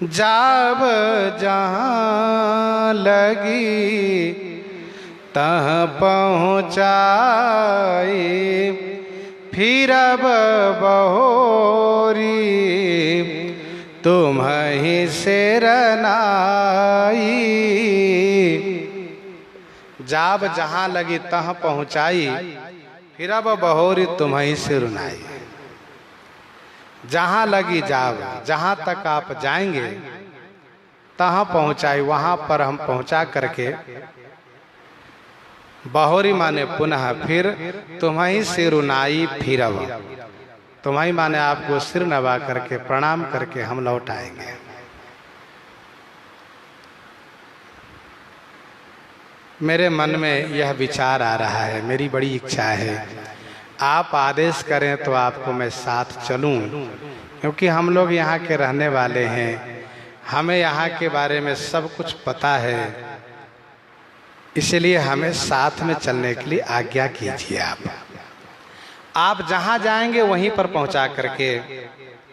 A: जाब जहाँ लगी तह पहुँचाई, फिर अब बहोरी तुम्हि सिर नाई। जाब जहाँ लगी तहाँ पहुँचाई, फिर अब बहोरी तुम्हि सिर नाई। जहाँ लगी जाब, जहाँ तक आप जाएंगे तहाँ पहुँचाई, वहाँ पर हम पहुँचा करके बहोरी माने पुनः फिर तुम्हि सिर नाई, फिर अब तुम्हारी माने आपको सिर नवा करके प्रणाम करके हम लौट आएंगे। मेरे मन में यह विचार आ रहा है, मेरी बड़ी इच्छा है, आप आदेश करें तो आपको मैं साथ चलूं, क्योंकि हम लोग यहाँ के रहने वाले हैं, हमें यहाँ के बारे में सब कुछ पता है, इसलिए हमें साथ में चलने के लिए आज्ञा कीजिए। आप जहाँ जाएंगे वहीं पर पहुँचा करके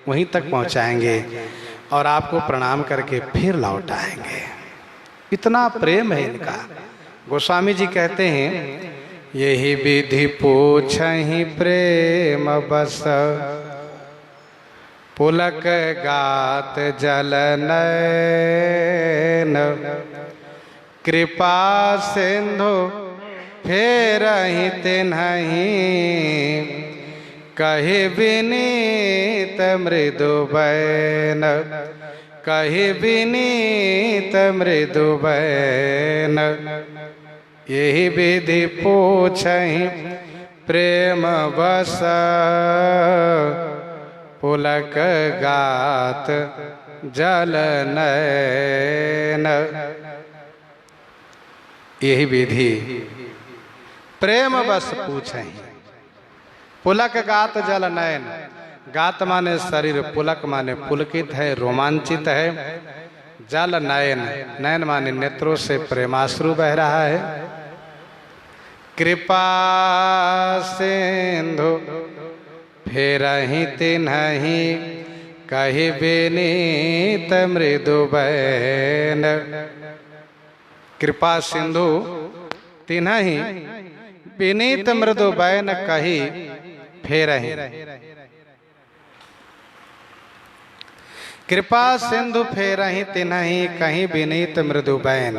A: वहीं तक पहुँचाएंगे और आपको प्रणाम करके फिर लौट आएंगे। इतना प्रेम है इनका। गोस्वामी जी कहते हैं, यही विधि पूछहि प्रेम बस, पुलक गात जल नयन, कृपा सिंधु फेरहि तिन्हि, कहि विनीत मृदु बैन, कहि विनीत मृदु बैन। यही विधि पूछहि प्रेम बस पुलक गात जल नयन। यही विधि प्रेम बस पूछें, पुलक गात जल नयन। गात माने शरीर, पुलक माने पुलकित है, रोमांचित है। जल नयन, नयन माने नेत्रों से प्रेमाश्रु बह रहा है। कृपा सिंधु फेरहि तिन्हि कहि विनीत मृदु बैन। कृपा सिंधु तिन्हि विनीत मृदु बैन कही फेरहि। कृपा सिंधु फेरहि तिन्हि कहीं विनीत मृदु बैन।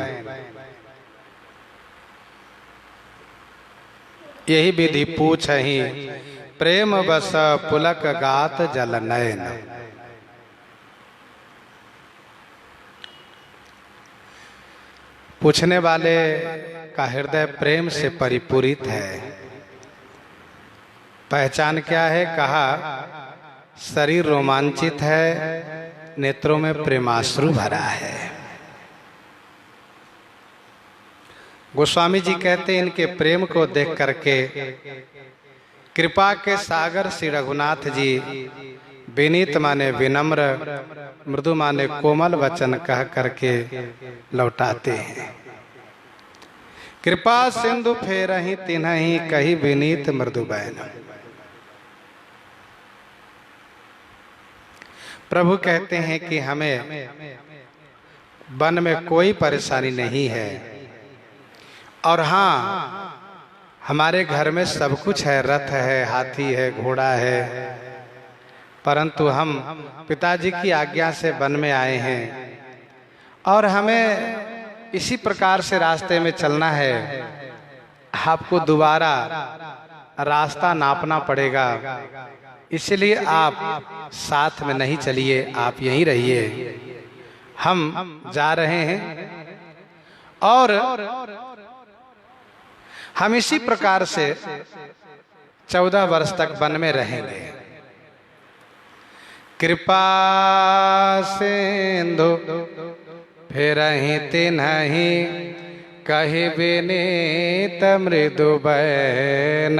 A: यही विधि पूछहि प्रेम बस पुलक गात जल नयन। पूछने वाले का हृदय प्रेम से परिपूरित है। पहचान क्या है? कहा शरीर रोमांचित है, नेत्रों में प्रेमाश्रु भरा है। गोस्वामी जी कहते हैं इनके प्रेम को देख करके कृपा के सागर श्री रघुनाथ जी विनीत माने विनम्र, मृदु माने कोमल वचन कह करके लौटाते हैं। कृपा सिंधु फेरहि तिन्हि कही विनीत मृदु बैन। प्रभु कहते हैं कि हमें वन में कोई परेशानी नहीं है, और हाँ हमारे घर में सब कुछ है, रथ है, हाथी है, घोड़ा है, परंतु हम पिताजी की आज्ञा से वन में आए हैं और हमें इसी प्रकार से रास्ते में चलना है। आपको दोबारा रास्ता नापना पड़ेगा, इसलिए आप साथ में नहीं चलिए, आप यहीं रहिए। हम जा रहे हैं और हम इसी प्रकार से 14 वर्ष तक वन में रहेंगे। कृपा सिंधु फेरहि तिन्हि कहि विनीत मृदु बैन।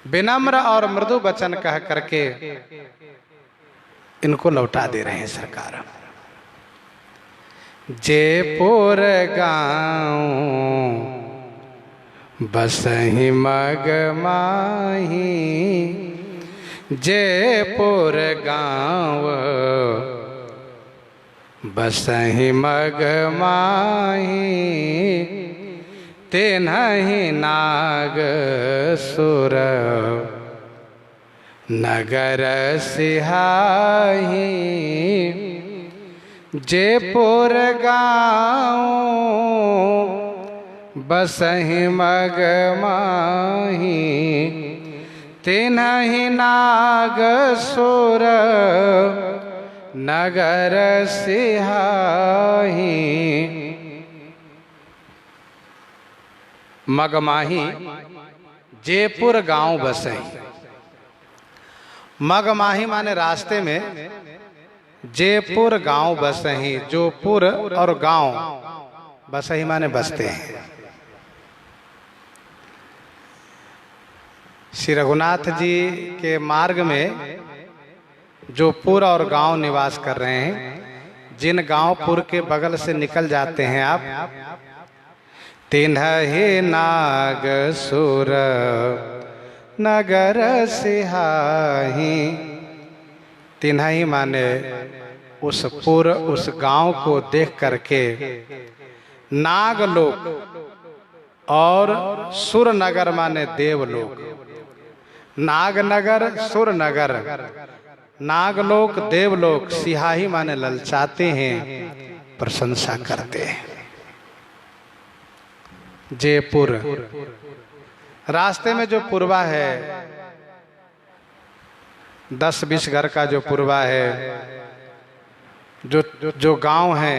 A: विनम्र और मृदु वचन कह करके इनको लौटा दे रहे हैं सरकार। जयपुर गाँव बसहि मग माही, जयपुर गाँव बसहि मग माही, तेनहि नाग सुर नगर सिहाही। जयपुर गाँव बसहि मग माही, तेनहि नाग सुर नगर सिहाही। मगमाही जयपुर गांव बसही। मगमाही माने रास्ते में, जयपुर गांव बसही। जो पुर और गांव, बसही माने बसते हैं। श्री रघुनाथ जी के मार्ग में जो पुर और गांव निवास कर रहे हैं, जिन गांव पुर के बगल से निकल जाते हैं आप, तिन्हि नाग सुर नगर सिहाही। तिन्हि माने उस पुर, उस गांव को देख करके नागलोक और सुर नगर माने देवलोक। नागनगर, सुर नगर, नागलोक, देवलोक, सिहाही माने ललचाते हैं, प्रशंसा करते हैं। जयपुर रास्ते में जो पुरवा है, 10-20 घर का जो पुरवा है, जो गांव है,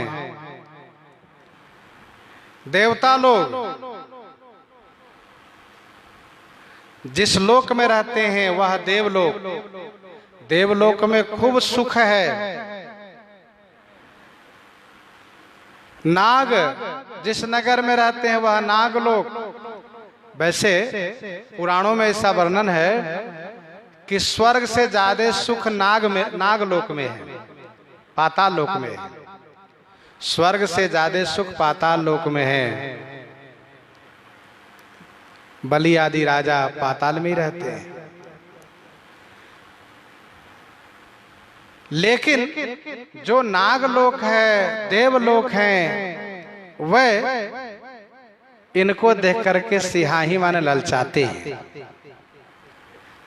A: देवता लोग जिस लोक में रहते हैं वह देवलोक, देवलोक में खूब सुख है। नाग जिस नगर में रहते हैं वह नागलोक। वैसे पुराणों में ऐसा वर्णन है कि स्वर्ग से ज्यादा सुख नागलोक में है, पाताल लोक में है। स्वर्ग से ज्यादा सुख पाताल लोक में है। बलि आदि राजा पाताल में ही रहते हैं। लेकिन जो नागलोक है, देवलोक हैं, वह इनको देख करके सिहाही माने ललचाते हैं।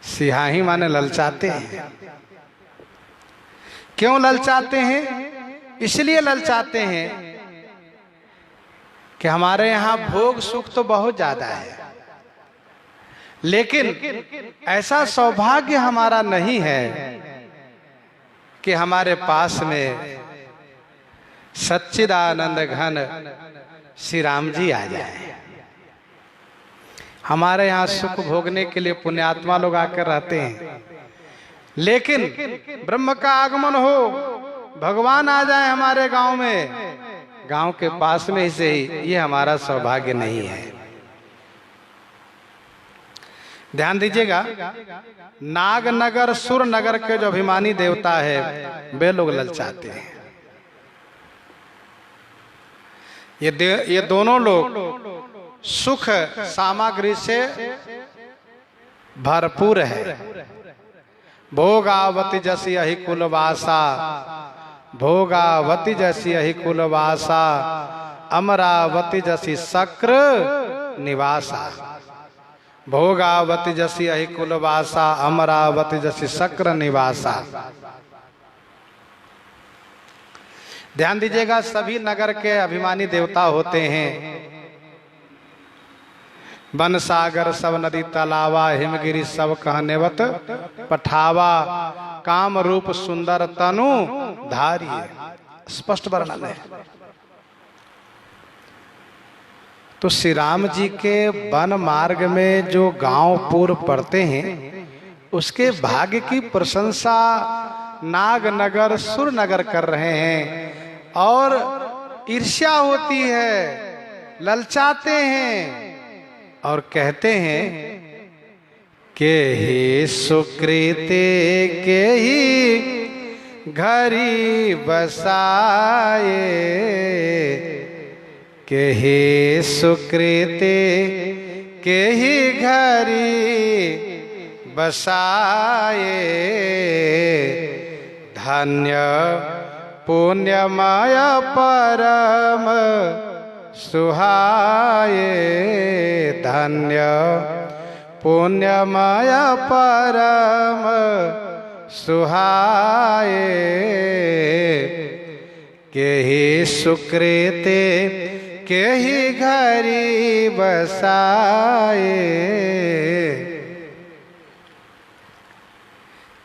A: सिहाही माने ललचाते हैं। क्यों ललचाते हैं? इसलिए ललचाते हैं कि हमारे यहाँ भोग सुख तो बहुत ज्यादा है, लेकिन ऐसा सौभाग्य हमारा नहीं है कि हमारे पास में सच्चिदानंद घन श्री राम जी आ जाए। हमारे यहाँ सुख भोगने के लिए पुण्यात्मा लोग आकर रहते हैं, लेकिन ब्रह्म का आगमन हो, भगवान आ जाए हमारे गांव में, गांव के पास में ही से ही, ये हमारा सौभाग्य नहीं है। ध्यान दीजिएगा, नागनगर सुर नगर के जो अभिमानी देवता है वे लोग ललचाते हैं। ये दोनों लोग सुख सामग्री से भरपूर है। भोगावती जैसी यही कुलवासा, भोगावती जैसी यही कुलवासा, अमरावती जैसी शक्र निवासा। भोगावती जैसी यही कुलवासा, अमरावती जैसी शक्र निवासा। ध्यान दीजिएगा, सभी नगर के अभिमानी देवता होते हैं। वन सागर सब नदी तालावा, हिमगिरी सब कहनेवत पठावा, काम रूप सुंदर तनु धारिये। स्पष्ट वर्णन है। तो श्री राम जी के वन मार्ग में जो गांव पूर्व पड़ते हैं, उसके भाग्य की प्रशंसा नागनगर सुरनगर कर रहे हैं और ईर्ष्या होती है, ललचाते हैं और कहते हैं के ही सुकृते के ही घरी बसाए, के ही सुकृते के ही घरी बसाए, धन्य पुण्यमय परम सुहाए, धन्य पुण्यमय परम सुहाए, के ही सुकृते के ही घरी बसाए।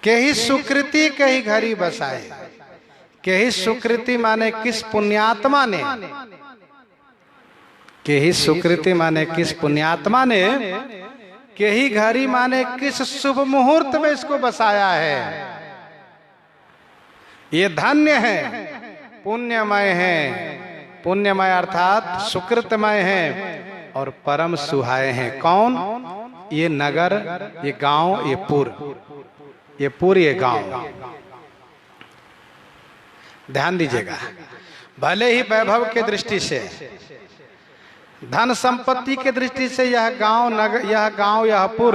A: के ही सुकृति के ही घरी बसाए। के ही सुकृति माने किस पुण्यात्मा ने, के ही सुकृति माने किस पुण्यात्मा ने, के ही घरी माने किस शुभ मुहूर्त में इसको बसाया है। ये धन्य है, पुण्यमय है, पुण्यमय अर्थात सुकृतमय है और परम सुहाए हैं। कौन? ये नगर, ये गांव, ये पुर, ये पूरी ये गांव। ध्यान दीजिएगा, भले ही वैभव के दृष्टि से, धन संपत्ति के दृष्टि से यह गांव यह पुर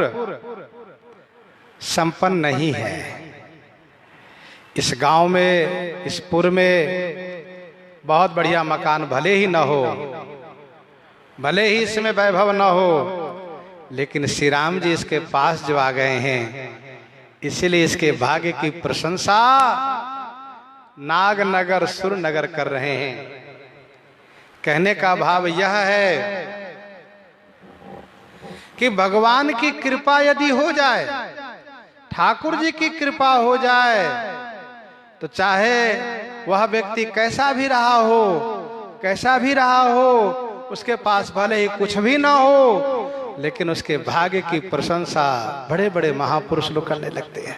A: संपन्न नहीं है। इस गांव में, इस पुर में बहुत बढ़िया मकान भले ही न हो, भले ही इसमें वैभव न हो, लेकिन श्री राम जी इसके पास जो आ गए हैं, इसीलिए इसके भाग्य की प्रशंसा नागनगर सुरनगर कर रहे हैं। कहने का भाव यह है कि भगवान की कृपा यदि हो जाए, ठाकुर जी की कृपा हो जाए, तो चाहे वह व्यक्ति कैसा भी रहा हो, कैसा भी रहा हो, उसके पास भले ही कुछ भी ना हो, लेकिन उसके भाग्य की प्रशंसा बड़े बड़े महापुरुष लोग करने लगते हैं।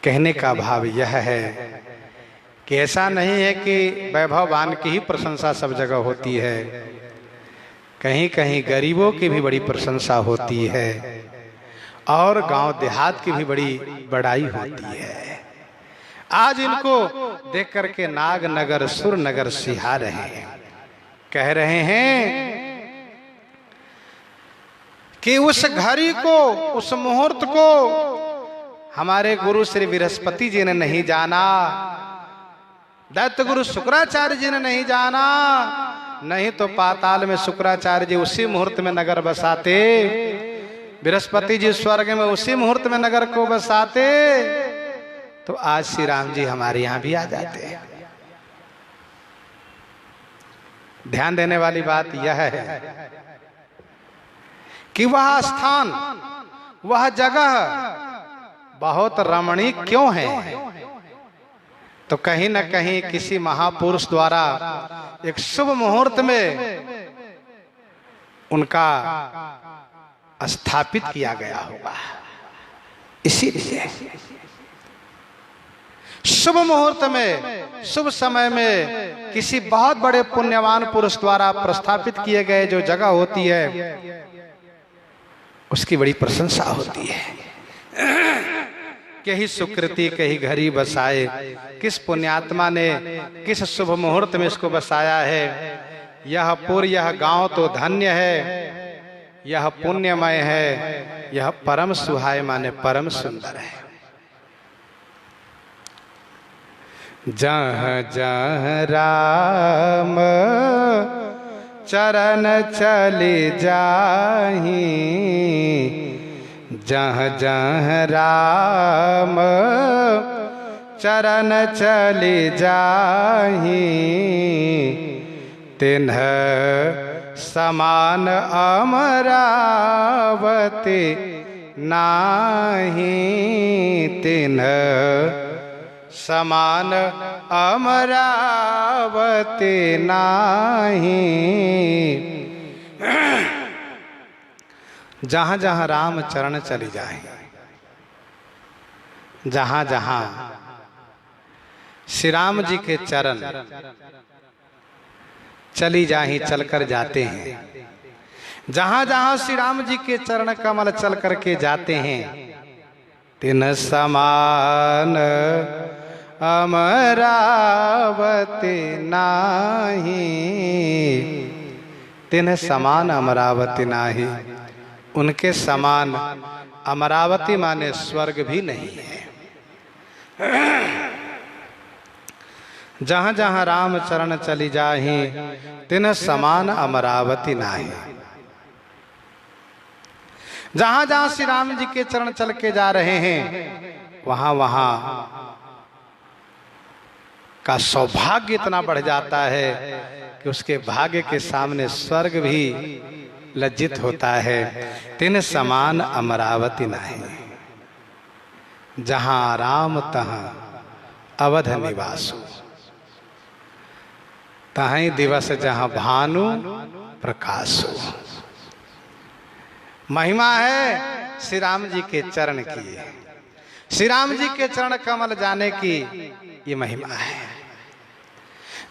A: कहने का भाव यह है कि ऐसा नहीं है कि वैभववान की ही प्रशंसा सब जगह होती है, कहीं कहीं गरीबों की भी बड़ी प्रशंसा होती है और गांव देहात की भी बड़ी बड़ाई होती है। आज इनको देख करके नाग नगर सुर नगर सिहा रहे हैं, कह रहे हैं कि उस घड़ी को, उस मुहूर्त को हमारे गुरु श्री बृहस्पति जी ने नहीं जाना, दैत्य गुरु शुक्राचार्य जी ने नहीं जाना, नहीं तो पाताल में शुक्राचार्य जी उसी मुहूर्त में नगर बसाते, बृहस्पति जी स्वर्ग में उसी मुहूर्त में नगर को बसाते, तो आज श्री राम जी हमारे यहां भी आ जाते हैं। ध्यान देने वाली बात यह है कि वह स्थान, वह जगह बहुत रमणीक क्यों है, तो कहीं न कहीं किसी महापुरुष द्वारा एक शुभ मुहूर्त में उनका स्थापित किया गया होगा। इसीलिए शुभ मुहूर्त में, शुभ समय में किसी बहुत बड़े पुण्यवान पुरुष द्वारा प्रस्थापित किए गए जो जगह होती है, उसकी बड़ी प्रशंसा होती है। कहीं सुकृति कहीं घड़ी बसाए, किस पुण्यात्मा ने किस शुभ मुहूर्त में इसको बसाया है। यह पुर, यह गांव तो धन्य है, यह पुण्यमय है, यह परम सुहाय माने परम सुंदर है। जहाँ जहाँ राम चरण चले जाही, जहाँ जहाँ राम चरण चले जाही, तिन्ह समान अमरावती नाही, तिन्ह समान अमरावती नाही। जहाँ जहाँ राम चरण चली जाए, जहाँ जहाँ श्री राम जी के चरण चली जाही, चलकर जाते हैं, जहाँ जहाँ श्री राम जी के चरण कमल चल करके जाते हैं, तिन समान अमरावती नाही, तिन समान अमरावती नाही, उनके समान अमरावती माने स्वर्ग भी नहीं है। जहाँ जहाँ राम चरण चली जाही, तिन समान अमरावती नाही। जहाँ जहाँ श्री राम जी के चरण चल के जा रहे हैं, वहाँ वहाँ का सौभाग्य इतना बढ़ जाता है कि उसके भाग्य के सामने स्वर्ग भी लज्जित होता है। तिन समान अमरावती नाही, जहाँ राम तहाँ अवध निवासु, तहीं दिवस जहाँ भानु प्रकाशु। महिमा है श्री राम जी के चरण की, श्री राम जी के चरण कमल जाने की ये महिमा है।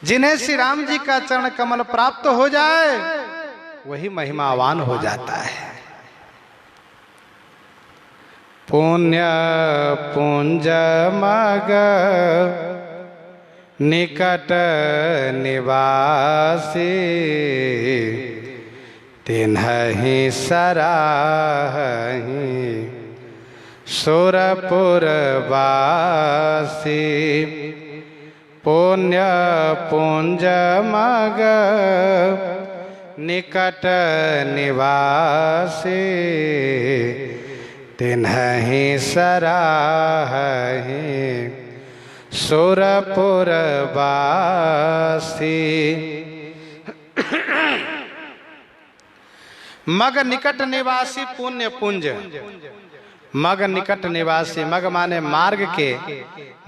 A: जिन्हें श्री राम जी का चरण कमल प्राप्त हो जाए, वही महिमावान हो जाता है। पुण्य पुंज मग निकट निवासी, तिन्हि सराहि सुरपुर वासी। पुण्य पुंज मग निकट निवासी, तिन्हि सराहि सुरपुर वासी। मग निकट निवासी पुण्य पुंज, मग निकट निवासी, मग माने मार्ग के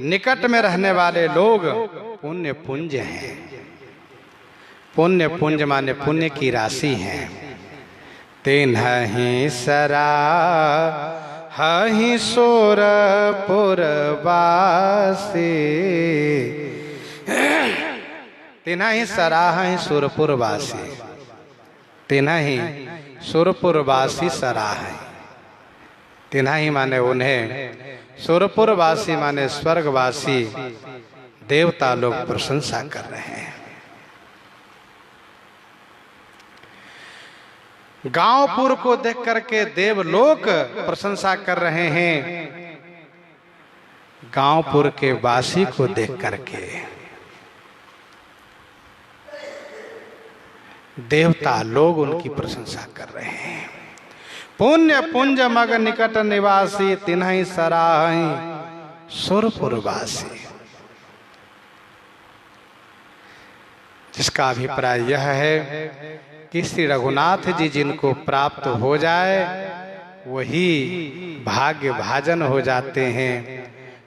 A: निकट में रहने वाले लोग पुण्य पुंज हैं। पुण्य पुंज माने पुण्य की राशि है। तिन्हि सराहि सुरपुर वासी, तिन्हि सराहि सुरपुर वासी, तिन्हि सुरपुर वासी सराहि। तिन्हि माने उन्हें, सुरपुर वासी माने स्वर्गवासी देवता लोग प्रशंसा कर रहे हैं। गांवपुर को देख करके देवलोक प्रशंसा कर रहे हैं, गांवपुर के वासी को देख करके देवता लोग उनकी प्रशंसा कर रहे हैं। पुण्य पुंज मग निकट निवासी, तिन्हि सराहि सुरपुरवासी। जिसका अभिप्राय यह है कि श्री रघुनाथ जी जिनको प्राप्त हो जाए वही भाग्य भाजन हो जाते हैं।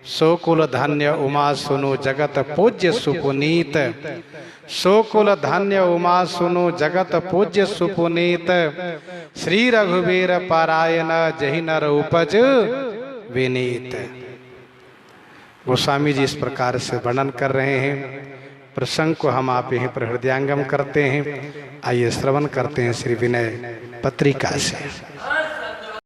A: सोकुल धन्य उमा सुनो जगत पूज्य सुपुनीत, सोकुल धन्य उमा सुनो जगत पूज्य सुपुनीत, श्री रघुवीर पारायण जहि नर उपज विनीत। गोस्वामी जी इस प्रकार से वर्णन कर रहे हैं। प्रसंग को हम आप यहीं पर हृदयांगम करते हैं। आइए श्रवण करते हैं श्री विनय पत्रिका से।